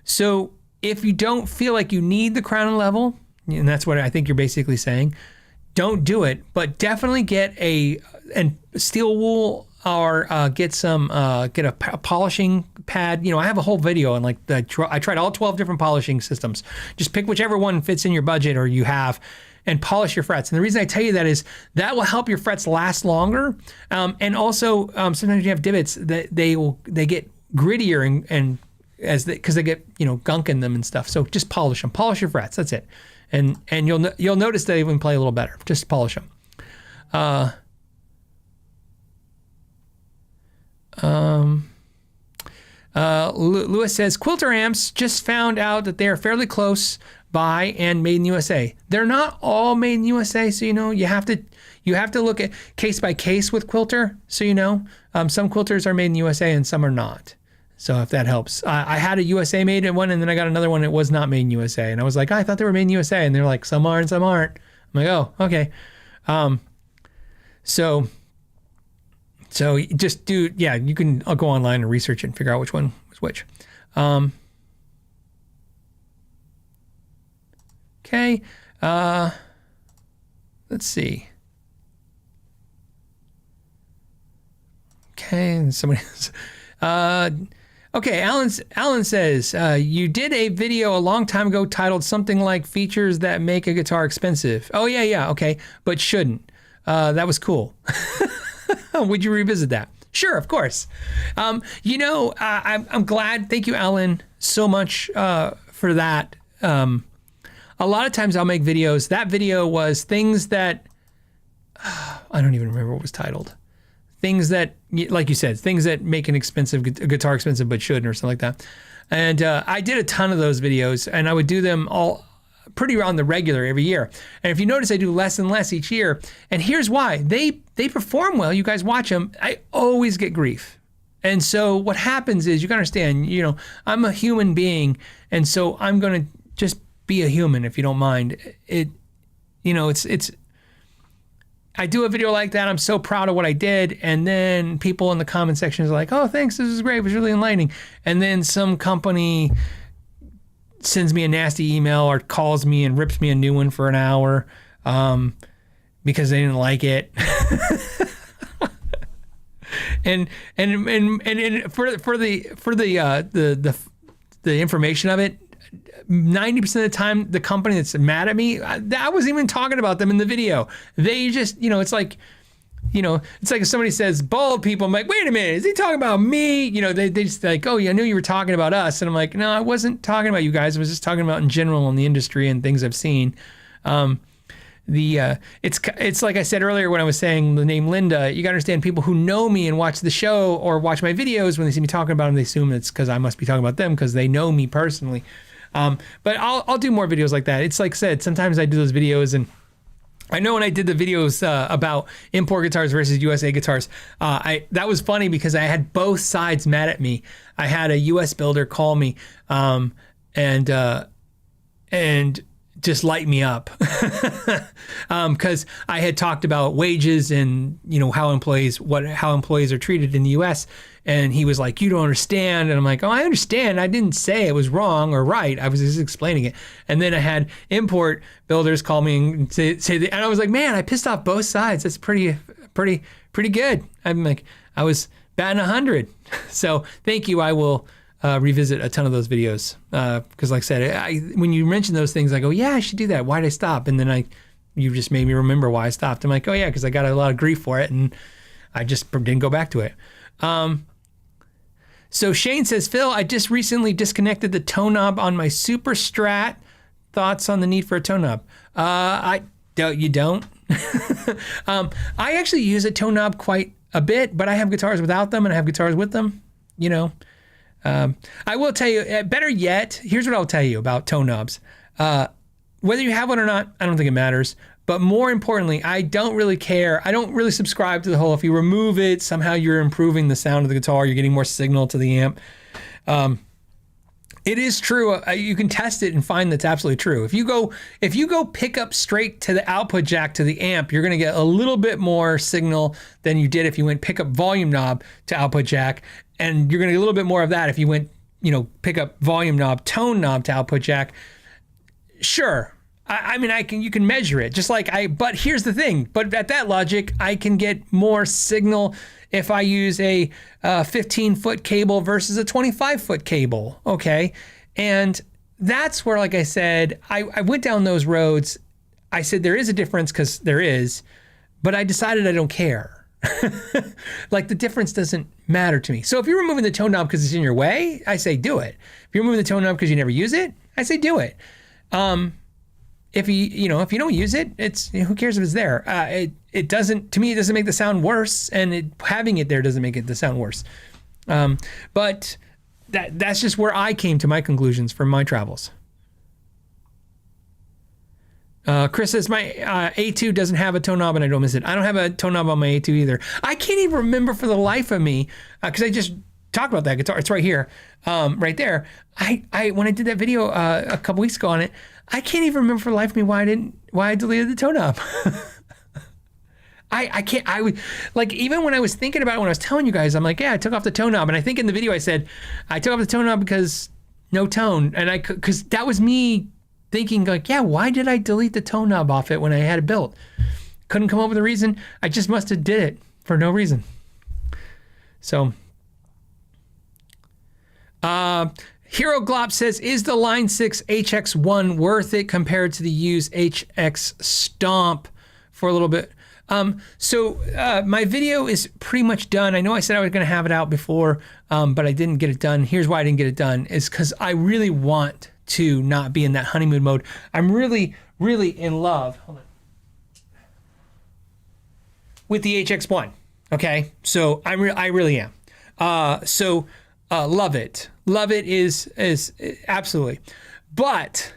So if you don't feel like you need the crown and level, and that's what I think you're basically saying, don't do it. But definitely get a steel wool or get a polishing pad. You know, I have a whole video on I tried all 12 different polishing systems. Just pick whichever one fits in your budget or you have, and polish your frets. And the reason I tell you that is that will help your frets last longer. And also, sometimes you have divots that they get grittier and because they get, you know, gunk in them and stuff. So just polish them. Polish your frets. That's it. And you'll notice they even play a little better. Just polish them. Lewis says, Quilter amps, just found out that they are fairly close by and made in the USA. They're not all made in the USA, so you know you have to look at case by case with Quilter. So you know, some Quilters are made in the USA and some are not. So if that helps, I had a USA made one, and then I got another one that was not made in USA, and I was like, I thought they were made in USA, and they're like, some are and some aren't. I'm like, oh, okay. So just you can, I'll go online and research it and figure out which one was which. Okay. Let's see. Okay. Somebody else. Okay, Alan says, you did a video a long time ago titled something like features that make a guitar expensive. Oh, yeah, okay, but shouldn't. That was cool. Would you revisit that? Sure, of course. I'm glad. Thank you, Alan, so much for that. A lot of times I'll make videos. That video was things that, I don't even remember what it was titled. Things that, like you said, things that make a guitar expensive but shouldn't, or something like that. And I did a ton of those videos, and I would do them all pretty on the regular every year. And if you notice, I do less and less each year. And here's why. They perform well. You guys watch them. I always get grief. And so what happens is, you can understand, I'm a human being, and so I'm going to just be a human, if you don't mind. I do a video like that. I'm so proud of what I did. And then people in the comment section is like, oh, thanks. This is great. It was really enlightening. And then some company sends me a nasty email or calls me and rips me a new one for an hour because they didn't like it. and for the information of it, 90% of the time, the company that's mad at me, I wasn't even talking about them in the video. They just, it's like if somebody says bald people, I'm like, wait a minute, is he talking about me? They just like, oh, yeah, I knew you were talking about us. And I'm like, no, I wasn't talking about you guys. I was just talking about in general in the industry and things I've seen. It's like I said earlier when I was saying the name Linda, you gotta understand, people who know me and watch the show or watch my videos, when they see me talking about them, they assume it's because I must be talking about them because they know me personally. But I'll do more videos like that. It's like I said, sometimes I do those videos, and I know when I did the videos about import guitars versus USA guitars, that was funny because I had both sides mad at me. I had a US builder call me and just light me up because I had talked about wages and how employees are treated in the US. And he was like, you don't understand. And I'm like, oh, I understand. I didn't say it was wrong or right. I was just explaining it. And then I had import builders call me and say that, and I was like, man, I pissed off both sides. That's pretty good. I'm like, I was batting 100. So thank you. I will revisit a ton of those videos because, like I said, when you mention those things, I go, yeah, I should do that. Why did I stop? And then you just made me remember why I stopped. I'm like, oh yeah, because I got a lot of grief for it, and I just didn't go back to it. So Shane says, Phil, I just recently disconnected the tone knob on my Super Strat. Thoughts on the need for a tone knob? You don't. I actually use a tone knob quite a bit, but I have guitars without them and I have guitars with them. I will tell you, better yet, here's what I'll tell you about tone knobs. Whether you have one or not, I don't think it matters. But more importantly, I don't really care. I don't really subscribe to the whole, if you remove it, somehow you're improving the sound of the guitar, you're getting more signal to the amp. It is true. You can test it and find that's absolutely true. If you go pick up straight to the output jack to the amp, you're going to get a little bit more signal than you did if you went pick up volume knob to output jack. And you're going to get a little bit more of that if you went, pick up volume knob, tone knob to output jack. Sure. You can measure it just like but here's the thing, but at that logic, I can get more signal if I use a 15-foot cable versus a 25-foot cable. Okay. And that's where, like I said, I went down those roads. I said, there is a difference because there is, but I decided I don't care. Like the difference doesn't matter to me. So if you're removing the tone knob because it's in your way, I say do it. If you're removing the tone knob because you never use it, I say do it. If you don't use it, it's, who cares if it's there? It doesn't, to me, it doesn't make the sound worse, and having it there doesn't make the sound worse. But that's just where I came to my conclusions from my travels. Chris says, my A2 doesn't have a tone knob and I don't miss it. I don't have a tone knob on my A2 either. I can't even remember for the life of me, because I just talked about that guitar. It's right here, right there. When I did that video a couple weeks ago on it, I can't even remember for the life of me why I deleted the tone knob. I can't, even when I was thinking about it, when I was telling you guys, I'm like, yeah, I took off the tone knob. And I think in the video I said, I took off the tone knob because no tone. And because that was me thinking like, yeah, why did I delete the tone knob off it when I had it built? Couldn't come up with a reason. I just must have did it for no reason. So, Hero Glop says, is the Line 6 HX1 worth it compared to the used HX Stomp for a little bit? So my video is pretty much done. I know I said I was going to have it out before, but I didn't get it done. Here's why I didn't get it done, is because I really want to not be in that honeymoon mode. I'm really, really in love with the HX1. Okay, so I really am. Love it. Love it is absolutely. But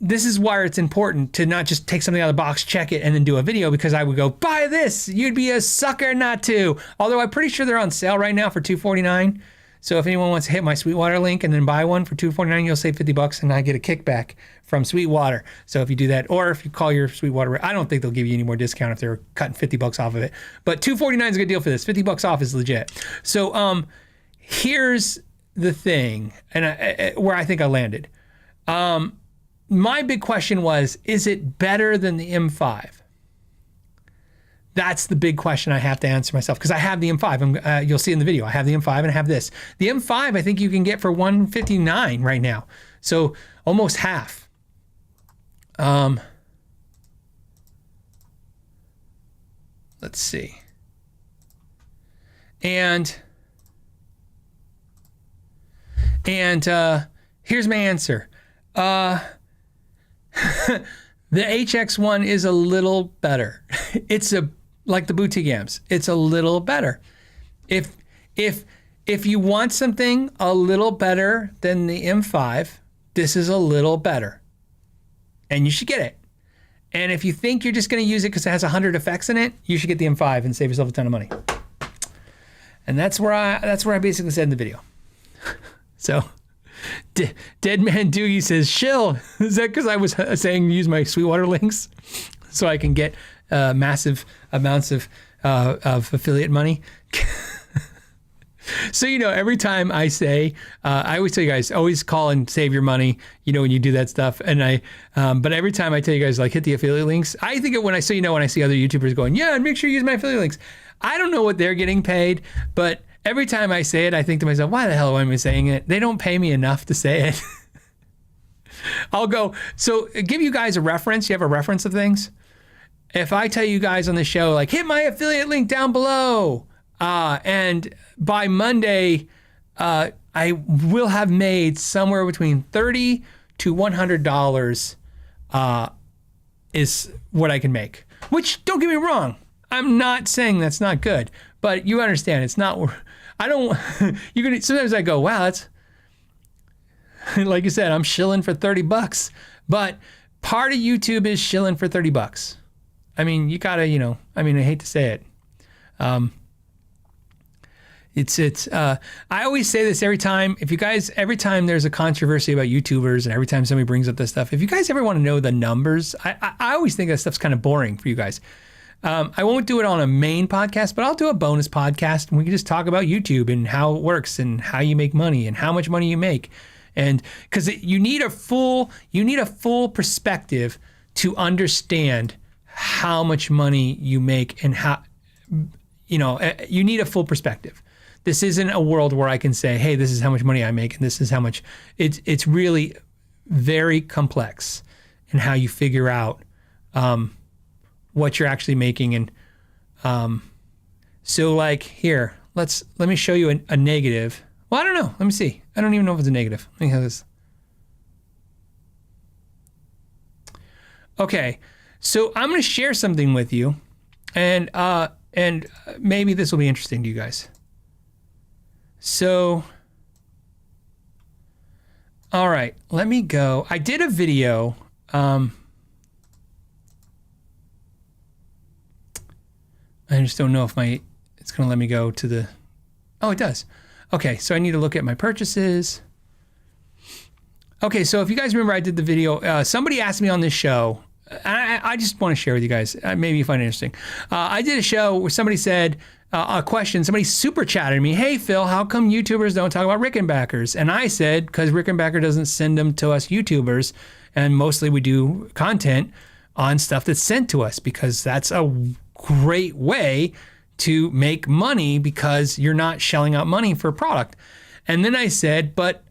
this is why it's important to not just take something out of the box, check it, and then do a video, because I would go, buy this. You'd be a sucker not to. Although I'm pretty sure they're on sale right now for $249. So if anyone wants to hit my Sweetwater link and then buy one for $249, you'll save $50 and I get a kickback from Sweetwater. So if you do that, or if you call your Sweetwater, I don't think they'll give you any more discount if they're cutting $50 off of it. But $249 is a good deal for this. $50 off is legit. So here's the thing, and where I think I landed. My big question was, is it better than the M5? That's the big question I have to answer myself, because I have the M5. You'll see in the video, I have the M5 and I have this. The M5 I think you can get for $159 right now, so almost half. Let's see. And here's my answer. The HX1 is a little better. It's like the boutique amps. It's a little better. If you want something a little better than the M5, this is a little better, and you should get it. And if you think you're just going to use it because it has 100 effects in it, you should get the M5 and save yourself a ton of money. And that's where I basically said in the video. So, Dead Man Doogie says, shill. Is that because I was saying use my Sweetwater links so I can get massive amounts of affiliate money? So, every time I say, I always tell you guys, always call and save your money, when you do that stuff. And but every time I tell you guys, like, hit the affiliate links, I think of when I see other YouTubers going, yeah, and make sure you use my affiliate links. I don't know what they're getting paid, but every time I say it, I think to myself, why the hell am I saying it? They don't pay me enough to say it. I'll go, so give you guys a reference. You have a reference of things. If I tell you guys on the show, like, hit my affiliate link down below, and by Monday, I will have made somewhere between $30 to $100 is what I can make. Which, don't get me wrong, I'm not saying that's not good, but you understand it's not. I don't. Sometimes I go, wow, that's like you said, I'm shilling for $30, but part of YouTube is shilling for $30. I mean, you gotta, I hate to say it. I always say this every time there's a controversy about YouTubers and every time somebody brings up this stuff, if you guys ever want to know the numbers, I always think that stuff's kind of boring for you guys. I won't do it on a main podcast, but I'll do a bonus podcast and we can just talk about YouTube and how it works and how you make money and how much money you make. And because you need a full perspective to understand how much money you make and how, you need a full perspective. This isn't a world where I can say, hey, this is how much money I make and this is how much. It's really very complex in how you figure out what you're actually making. And so like here, let me show you a negative. Well, I don't know. Let me see. I don't even know if it's a negative. Let me have this. Okay, so I'm going to share something with you, and maybe this will be interesting to you guys. So, all right, let me go. I did a video. I just don't know if it's going to let me go to the. Oh, it does. Okay, so I need to look at my purchases. Okay, so if you guys remember, I did the video. Somebody asked me on this show. I just want to share with you guys. Maybe you find it interesting. I did a show where somebody said a question. Somebody super chatted me. Hey, Phil, how come YouTubers don't talk about Rickenbackers? And I said, because Rickenbacker doesn't send them to us YouTubers. And mostly we do content on stuff that's sent to us because that's a great way to make money because you're not shelling out money for a product. And then I said, but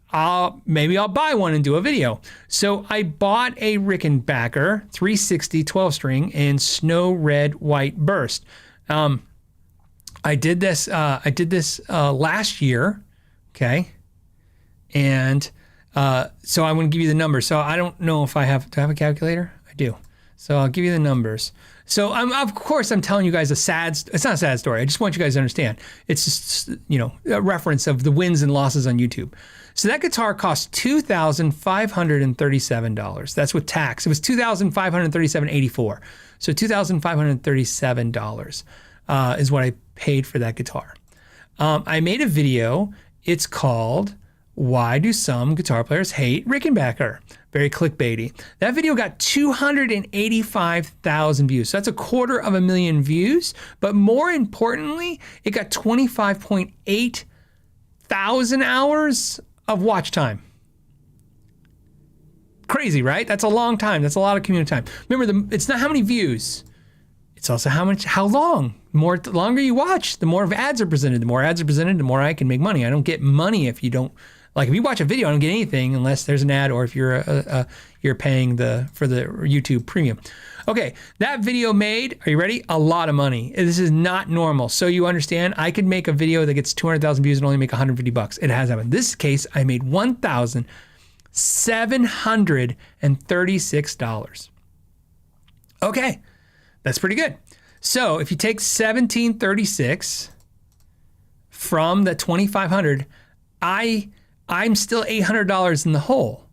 maybe I'll buy one and do a video. So I bought a Rickenbacker 360 12 string in snow red white burst. I did this last year. Okay. And so I'm going to give you the numbers. So I don't know if do I have a calculator? I do. So I'll give you the numbers. So of course I'm telling you guys it's not a sad story. I just want you guys to understand. It's just, a reference of the wins and losses on YouTube. So that guitar cost $2,537. That's with tax. It was $2,537.84. So $2,537 is what I paid for that guitar. I made a video. It's called "Why Do Some Guitar Players Hate Rickenbacker?" Very clickbaity. That video got 285,000 views. So that's 250,000 views. But more importantly, it got 25.8 thousand hours of watch time. Crazy, right? That's a long time. That's a lot of community time. Remember, it's not how many views. It's also how long. The longer you watch, the more ads are presented. The more ads are presented, the more I can make money. I don't get money if you don't. Like if you watch a video, I don't get anything unless there's an ad or if you're you're paying for the YouTube Premium. Okay, that video made, are you ready? A lot of money. This is not normal. So you understand, I could make a video that gets 200,000 views and only make $150. It has happened. In this case, I made $1,736. Okay, that's pretty good. So if you take 1,736 from the 2,500, I'm still $800 in the hole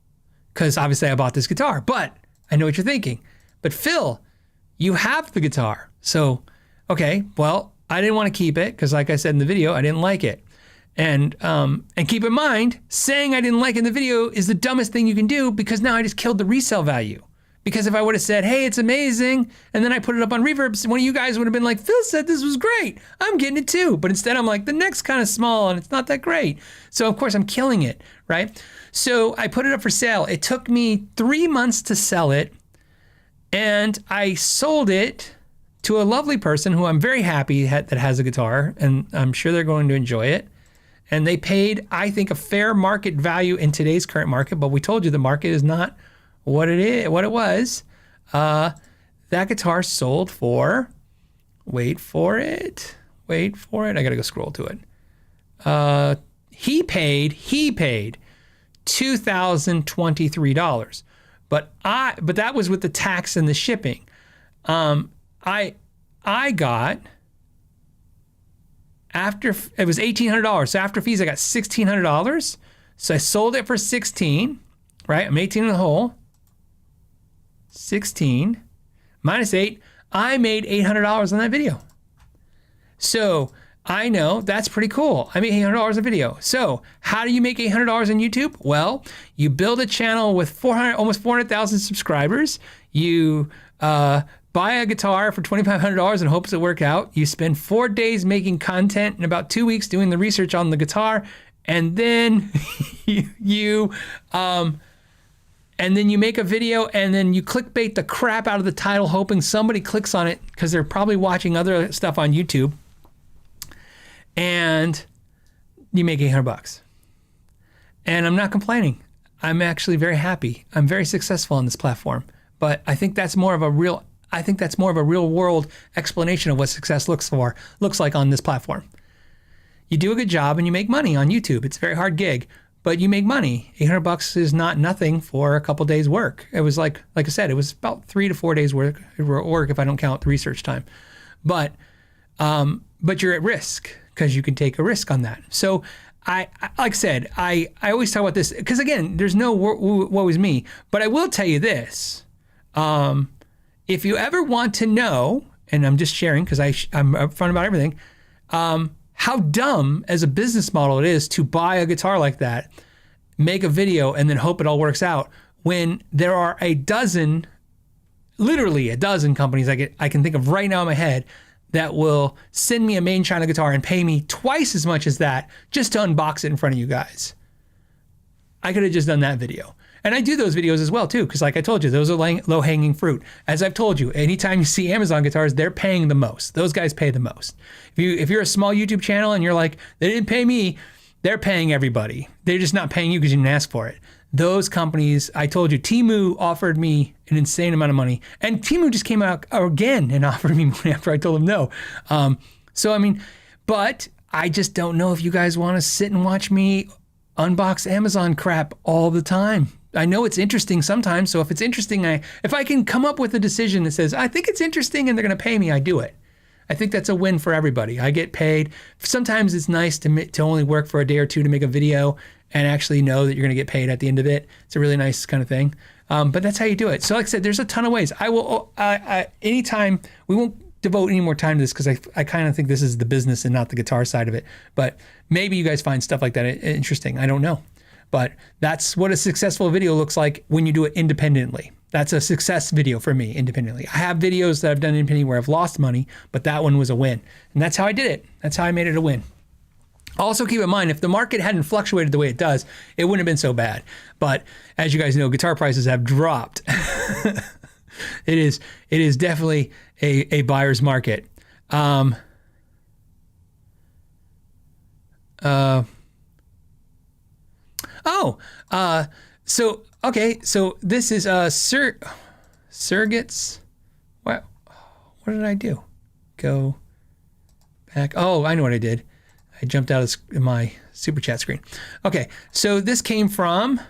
because obviously I bought this guitar. But I know what you're thinking. But Phil, you have the guitar. So, okay, well, I didn't want to keep it because like I said in the video, I didn't like it. And keep in mind, saying I didn't like it in the video is the dumbest thing you can do because now I just killed the resale value. Because if I would have said, hey, it's amazing, and then I put it up on Reverb, one of you guys would have been like, Phil said this was great. I'm getting it too. But instead I'm like, the neck's kind of small and it's not that great. So of course I'm killing it, right? So I put it up for sale. It took me 3 months to sell it. And I sold it to a lovely person who I'm very happy that has a guitar. And I'm sure they're going to enjoy it. And they paid, I think, a fair market value in today's current market. But we told you the market is not what it was. That guitar sold for, wait for it. I gotta go scroll to it. He paid $2,023. But that was with the tax and the shipping. I got, after, it was $1,800. So after fees, I got $1,600. So I sold it for 16, right? I'm 18 in the hole. 16 minus 8, I made $800 on that video. So I know that's pretty cool. I made $800 a video. So how do you make $800 on YouTube? Well, you build a channel with almost 400,000 subscribers. You buy a guitar for $2,500 and hopes it work out. You spend 4 days making content and about 2 weeks doing the research on the guitar. And then you make a video and then you clickbait the crap out of the title hoping somebody clicks on it because they're probably watching other stuff on YouTube. And you make $800. And I'm not complaining. I'm actually very happy. I'm very successful on this platform. But I think that's more of a real world explanation of what success looks like on this platform. You do a good job and you make money on YouTube. It's a very hard gig, but you make money. $800 is not nothing for a couple days work. It was like I said, it was about 3 to 4 days work if I don't count the research time. But you're at risk because you can take a risk on that. So I like I said, I always talk about this because again, there's no woe is me, but I will tell you this. If you ever want to know, and I'm just sharing because I'm upfront about everything, how dumb as a business model it is to buy a guitar like that, make a video, and then hope it all works out when there are literally a dozen companies I can think of right now in my head that will send me a main China guitar and pay me twice as much as that just to unbox it in front of you guys. I could have just done that video. And I do those videos as well too, because like I told you, those are low-hanging fruit. As I've told you, anytime you see Amazon guitars, they're paying the most. Those guys pay the most. If you're a small YouTube channel and you're like, they didn't pay me they're paying everybody. They're just not paying you because you didn't ask for it. Those companies, I told you, Temu offered me an insane amount of money. And Temu just came out again and offered me money after I told them no. But I just don't know if you guys want to sit and watch me unbox Amazon crap all the time. I know it's interesting sometimes. So if it's interesting, if I can come up with a decision that says, I think it's interesting and they're going to pay me, I do it. I think that's a win for everybody. I get paid. Sometimes it's nice to only work for a day or two to make a video and actually know that you're going to get paid at the end of it. It's a really nice kind of thing. But that's how you do it. So like I said, there's a ton of ways. I will, anytime, we won't devote any more time to this because I kind of think this is the business and not the guitar side of it. But maybe you guys find stuff like that interesting. I don't know. But that's what a successful video looks like when you do it independently. That's a success video for me independently. I have videos that I've done independently where I've lost money, but that one was a win. And that's how I did it. That's how I made it a win. Also keep in mind, if the market hadn't fluctuated the way it does, it wouldn't have been so bad. But as you guys know, guitar prices have dropped. It is definitely a buyer's market. So this is surrogates. What did I do? Go back. Oh, I know what I did. I jumped out of my super chat screen. Okay, so this came from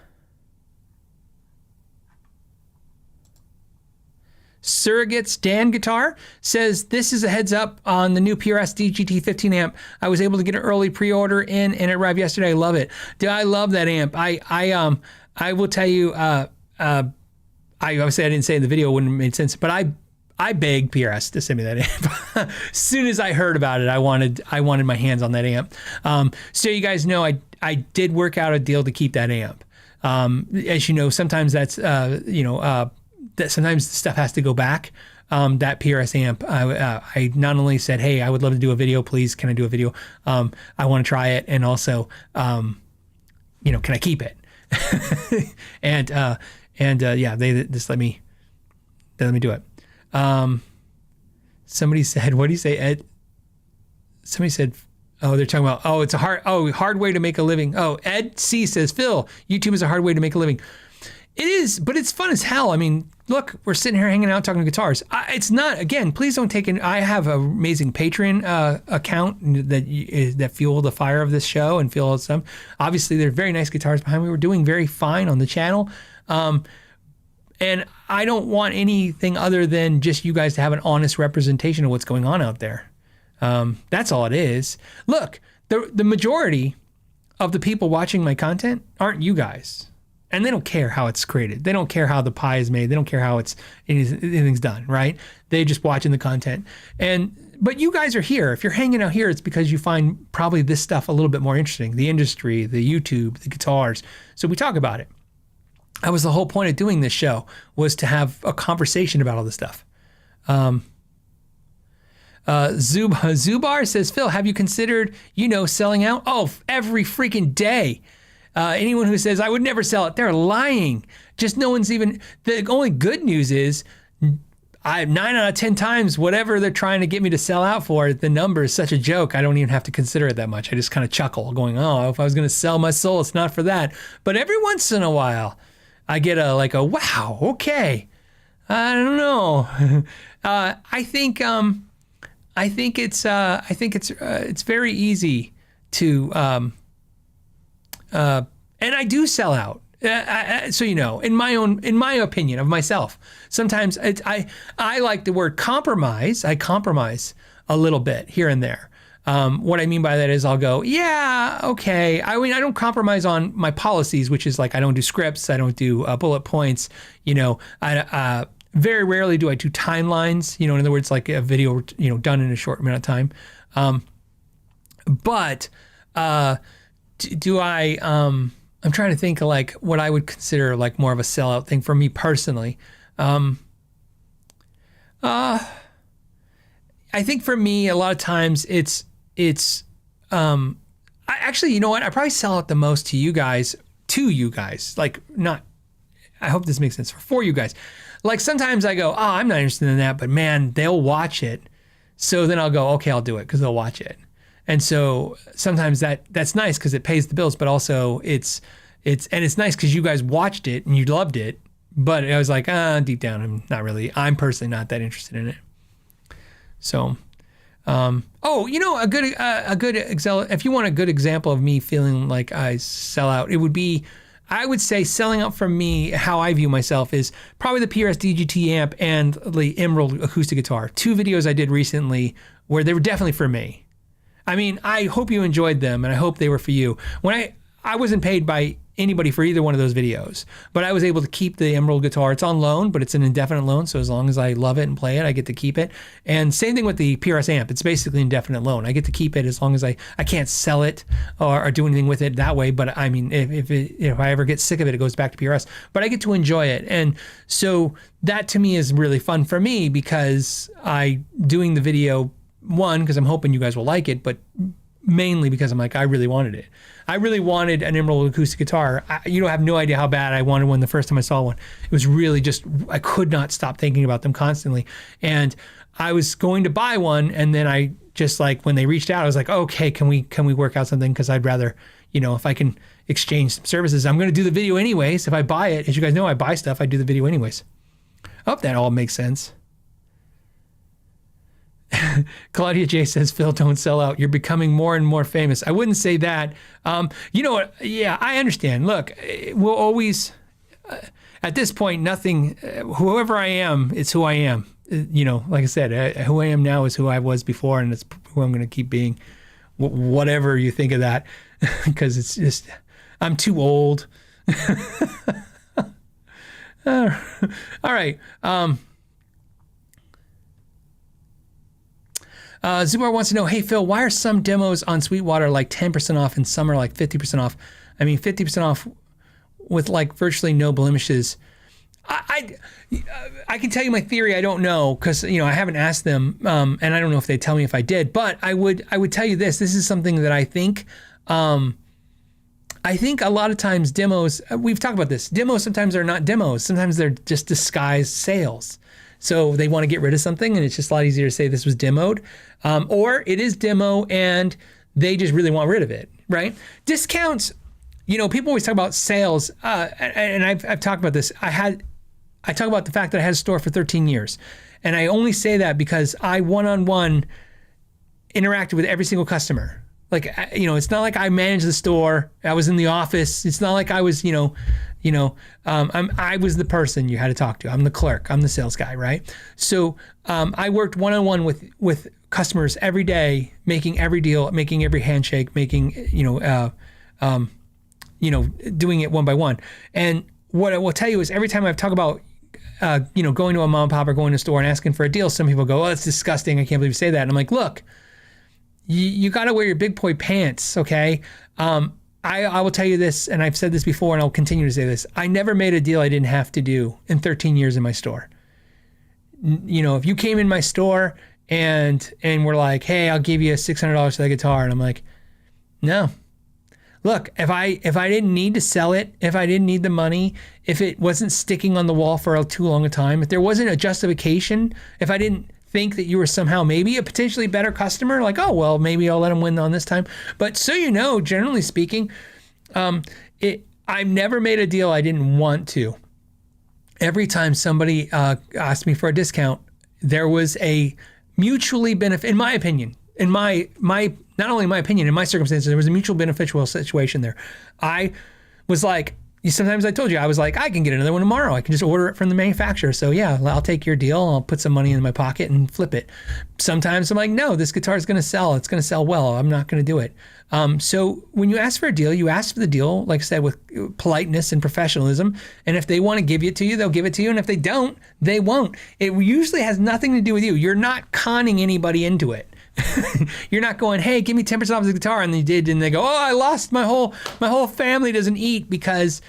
Surrogates Dan Guitar. Says, this is a heads up on the new PRS DGT 15 amp. I was able to get an early pre-order in and it arrived yesterday. I love it. Dude, I love that amp. I will tell you, I obviously I didn't say in the video, it wouldn't have made sense, but I begged PRS to send me that amp. As soon as I heard about it, I wanted my hands on that amp. So you guys know I did work out a deal to keep that amp. As you know, sometimes that's that sometimes stuff has to go back. That PRS amp, I not only said, hey, I would love to do a video, please, can I do a video? I want to try it, and also, can I keep it? Yeah, they just let me do it. Somebody said, what do you say, Ed? Somebody said, oh, they're talking about, it's a hard way to make a living. Oh, Ed C says, Phil, YouTube is a hard way to make a living. It is, but it's fun as hell. I mean, look, we're sitting here hanging out talking guitars. It's not, again, please don't take it. I have an amazing Patreon account that fuel the fire of this show and fuel all this stuff. Obviously, there are very nice guitars behind me. We're doing very fine on the channel. And I don't want anything other than just you guys to have an honest representation of what's going on out there. That's all it is. Look, the majority of the people watching my content aren't you guys. And they don't care how it's created. They don't care how the pie is made. They don't care how anything's done, right? They're just watching the content. But you guys are here. If you're hanging out here, it's because you find probably this stuff a little bit more interesting. The industry, the YouTube, the guitars. So we talk about it. That was the whole point of doing this show, was to have a conversation about all this stuff. Zubar says, Phil, have you considered, selling out? Oh, every freaking day. Anyone who says, I would never sell it, they're lying. Just no one's even, the only good news is 9 out of 10 times, whatever they're trying to get me to sell out for, the number is such a joke. I don't even have to consider it that much. I just kind of chuckle going, oh, if I was going to sell my soul, it's not for that. But every once in a while, I get a wow, okay. I don't know. I think it's very easy to, and I do sell out. So in my opinion of myself, sometimes I like the word compromise. I compromise a little bit here and there. What I mean by that is I'll go, yeah, okay. I mean, I don't compromise on my policies, which is like I don't do scripts, I don't do bullet points. I very rarely do I do timelines. In other words, like a video, done in a short amount of time. But do I? I'm trying to think of like what I would consider like more of a sellout thing for me personally. I think for me, a lot of times it's actually, you know what? I probably sell out the most to you guys, like not, I hope this makes sense for you guys. Like sometimes I go, oh, I'm not interested in that, but man, they'll watch it. So then I'll go, okay, I'll do it because they'll watch it. And so sometimes that's nice because it pays the bills, but also it's nice because you guys watched it and you loved it. But I was like, deep down, I'm personally not that interested in it. So, a good example, if you want a good example of me feeling like I sell out, it would be, I would say selling out for me, how I view myself is probably the PRS DGT amp and the Emerald acoustic guitar. 2 videos I did recently where they were definitely for me. I mean, I hope you enjoyed them and I hope they were for you. When I wasn't paid by anybody for either one of those videos, but I was able to keep the Emerald guitar. It's on loan, but it's an indefinite loan. So as long as I love it and play it, I get to keep it. And same thing with the PRS amp. It's basically indefinite loan. I get to keep it as long as I can't sell it or do anything with it that way. But I mean, if I ever get sick of it, it goes back to PRS, but I get to enjoy it. And so that to me is really fun for me because doing the video, one, because I'm hoping you guys will like it, but mainly because I'm like, I really wanted it. I really wanted an Emerald acoustic guitar. You don't have no idea how bad I wanted one the first time I saw one. It was really just, I could not stop thinking about them constantly. And I was going to buy one, and then I just like, when they reached out, I was like, okay, can we work out something? Because I'd rather, if I can exchange some services, I'm going to do the video anyways. If I buy it, as you guys know, I buy stuff, I do the video anyways. I hope that all makes sense. Claudia J says, Phil, don't sell out. You're becoming more and more famous. I wouldn't say that. You know what? Yeah, I understand. Look, we'll always, at this point, nothing, whoever I am, it's who I am. Like I said, who I am now is who I was before, and it's who I'm going to keep being, whatever you think of that, because it's just, I'm too old. All right. Zubar wants to know, hey, Phil, why are some demos on Sweetwater like 10% off and some are like 50% off? I mean, 50% off with like virtually no blemishes. I can tell you my theory. I don't know because, I haven't asked them and I don't know if they tell me if I did. But I would tell you this. This is something that I think a lot of times demos, we've talked about this. Demos sometimes are not demos. Sometimes they're just disguised sales. So they want to get rid of something, and it's just a lot easier to say this was demoed. Or it is demo, and they just really want rid of it, right? Discounts, people always talk about sales, and I've talked about this. I talk about the fact that I had a store for 13 years, and I only say that because I one-on-one interacted with every single customer. Like, it's not like I managed the store. I was in the office. It's not like I was, I was the person you had to talk to. I'm the clerk. I'm the sales guy, right? So I worked one-on-one with customers every day, making every deal, making every handshake, making, doing it one by one. And what I will tell you is every time I talk about, going to a mom and pop or going to a store and asking for a deal, some people go, oh, that's disgusting. I can't believe you say that. And I'm like, look, you got to wear your big boy pants, okay? I will tell you this, and I've said this before, and I'll continue to say this. I never made a deal I didn't have to do in 13 years in my store. If you came in my store and were like, hey, I'll give you $600 for that guitar, and I'm like, no. Look, if I didn't need to sell it, if I didn't need the money, if it wasn't sticking on the wall for too long a time, if there wasn't a justification, if I didn't think that you were somehow maybe a potentially better customer, like, oh, well, maybe I'll let them win on this time. But so generally speaking, I've never made a deal I didn't want to. Every time somebody asked me for a discount, there was a mutually benefit, in my opinion, not only in my opinion, in my circumstances, there was a mutual beneficial situation there. I was like, sometimes I told you, I was like, I can get another one tomorrow. I can just order it from the manufacturer. So yeah, I'll take your deal. I'll put some money in my pocket and flip it. Sometimes I'm like, no, this guitar is going to sell. It's going to sell well. I'm not going to do it. So when you ask for a deal, you ask for the deal, like I said, with politeness and professionalism. And if they want to give it to you, they'll give it to you. And if they don't, they won't. It usually has nothing to do with you. You're not conning anybody into it. You're not going, hey, give me 10% off the guitar, and they did, and they go, oh, I lost my whole family doesn't eat because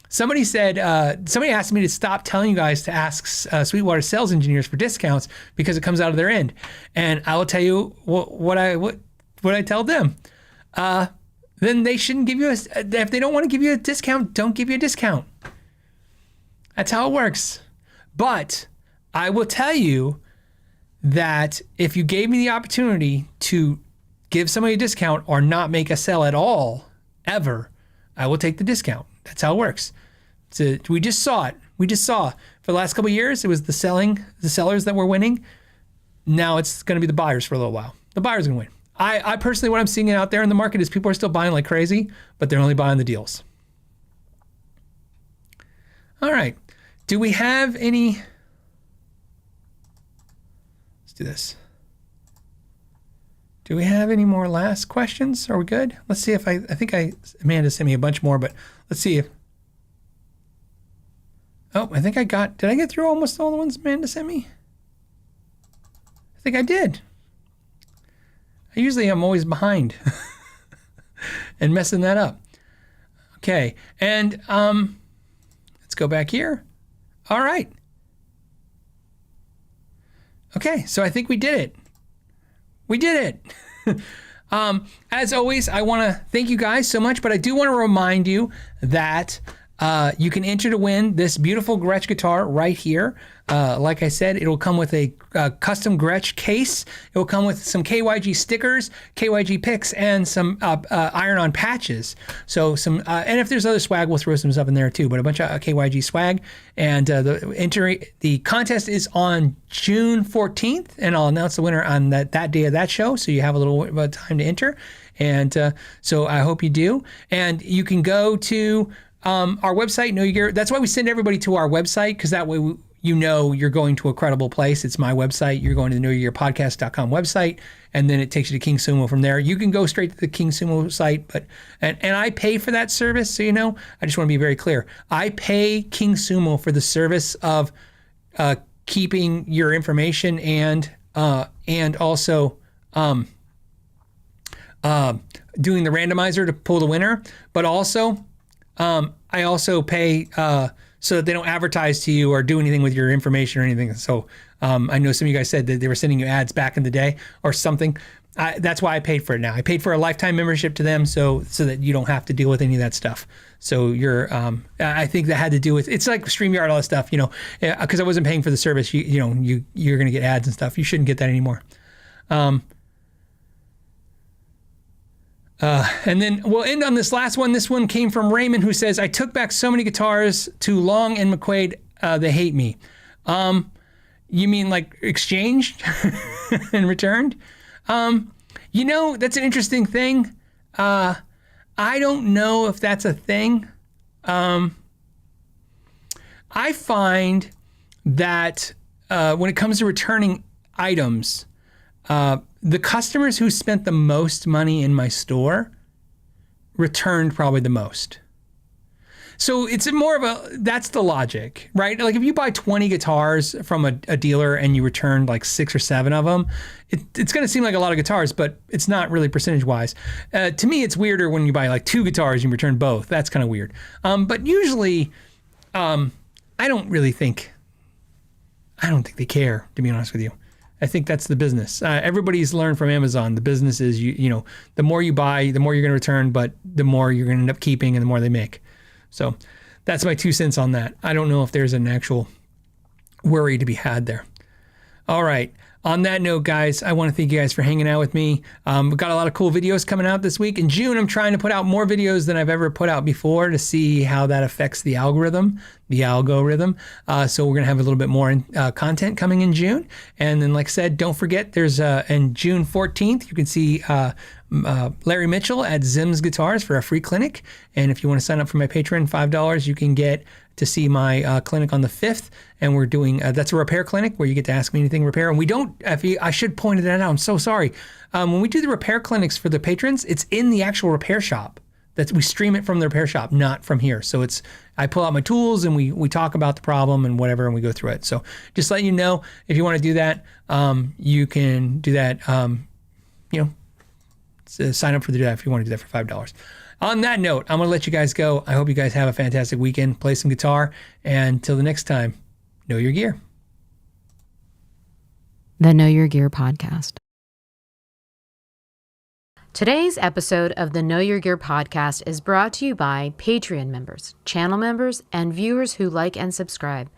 somebody asked me to stop telling you guys to ask Sweetwater sales engineers for discounts because it comes out of their end, and I will tell you what I tell them. Then they shouldn't give you if they don't want to give you a discount, don't give you a discount. That's how it works. But I will tell you that if you gave me the opportunity to give somebody a discount or not make a sale at all, ever, I will take the discount. That's how it works. So we just saw it. We just saw for the last couple of years, it was the sellers that were winning. Now it's going to be the buyers for a little while. The buyers are going to win. I personally, what I'm seeing out there in the market is people are still buying like crazy, but they're only buying the deals. All right. Do we have any? Let's do this. Do we have any more last questions? Are we good? Let's see if I think Amanda sent me a bunch more, but let's see if, oh, I think did I get through almost all the ones Amanda sent me? I think I did. I'm always behind and messing that up. Okay, and let's go back here. All right. Okay, so I think we did it. We did it. As always, I want to thank you guys so much, but I do want to remind you that you can enter to win this beautiful Gretsch guitar right here. Like I said, it'll come with a custom Gretsch case. It will come with some KYG stickers, KYG picks, and some iron-on patches. So and if there's other swag, we'll throw some stuff in there too. But a bunch of KYG swag. And the contest is on June 14th, and I'll announce the winner on that day of that show. So you have a little bit of time to enter. And so I hope you do. And you can go to our website, Know Your Gear. That's why we send everybody to our website, because that way you're going to a credible place. It's my website. You're going to the knowyourgearpodcast.com website, and then it takes you to King Sumo from there. You can go straight to the King Sumo site, but and I pay for that service, so you know. I just want to be very clear. I pay King Sumo for the service of keeping your information and also doing the randomizer to pull the winner, but also I also pay so that they don't advertise to you or do anything with your information or anything. So I know some of you guys said that they were sending you ads back in the day or something. That's why I paid for it now. I paid for a lifetime membership to them so that you don't have to deal with any of that stuff. So I think that had to do with, it's like StreamYard, all that stuff, you know, because I wasn't paying for the service. You're going to get ads and stuff. You shouldn't get that anymore. And then we'll end on this last one. This one came from Raymond, who says, I took back so many guitars to Long and McQuaid. They hate me. You mean like exchanged and returned? That's an interesting thing. I don't know if that's a thing. I find that when it comes to returning items, the customers who spent the most money in my store returned probably the most. So it's more of that's the logic, right? Like if you buy 20 guitars from a dealer and you return like 6 or 7 of them, it's going to seem like a lot of guitars, but it's not really percentage wise. To me, it's weirder when you buy like 2 guitars and you return both. That's kind of weird. But usually, I don't think they care, to be honest with you. I think that's the business. Everybody's learned from Amazon. The business is, the more you buy, the more you're going to return, but the more you're going to end up keeping and the more they make. So that's my 2 cents on that. I don't know if there's an actual worry to be had there. All right. On that note, guys, I want to thank you guys for hanging out with me. We've got a lot of cool videos coming out this week. In June, I'm trying to put out more videos than I've ever put out before to see how that affects the algorithm. So we're going to have a little bit more content coming in June. And then, like I said, don't forget, there's in June 14th, you can see Larry Mitchell at Zim's Guitars for a free clinic. And if you want to sign up for my Patreon, $5, you can get to see my clinic on the 5th. And we're doing, that's a repair clinic where you get to ask me anything repair. And we don't, I should point that out, I'm so sorry. When we do the repair clinics for the patrons, it's in the actual repair shop. We stream it from the repair shop, not from here. So I pull out my tools and we talk about the problem and whatever, and we go through it. So just letting you know, if you want to do that, you can do that, sign up for that if you want to do that for $5. On that note, I'm going to let you guys go. I hope you guys have a fantastic weekend. Play some guitar. And until the next time, know your gear. The Know Your Gear podcast. Today's episode of the Know Your Gear podcast is brought to you by Patreon members, channel members, and viewers who like and subscribe.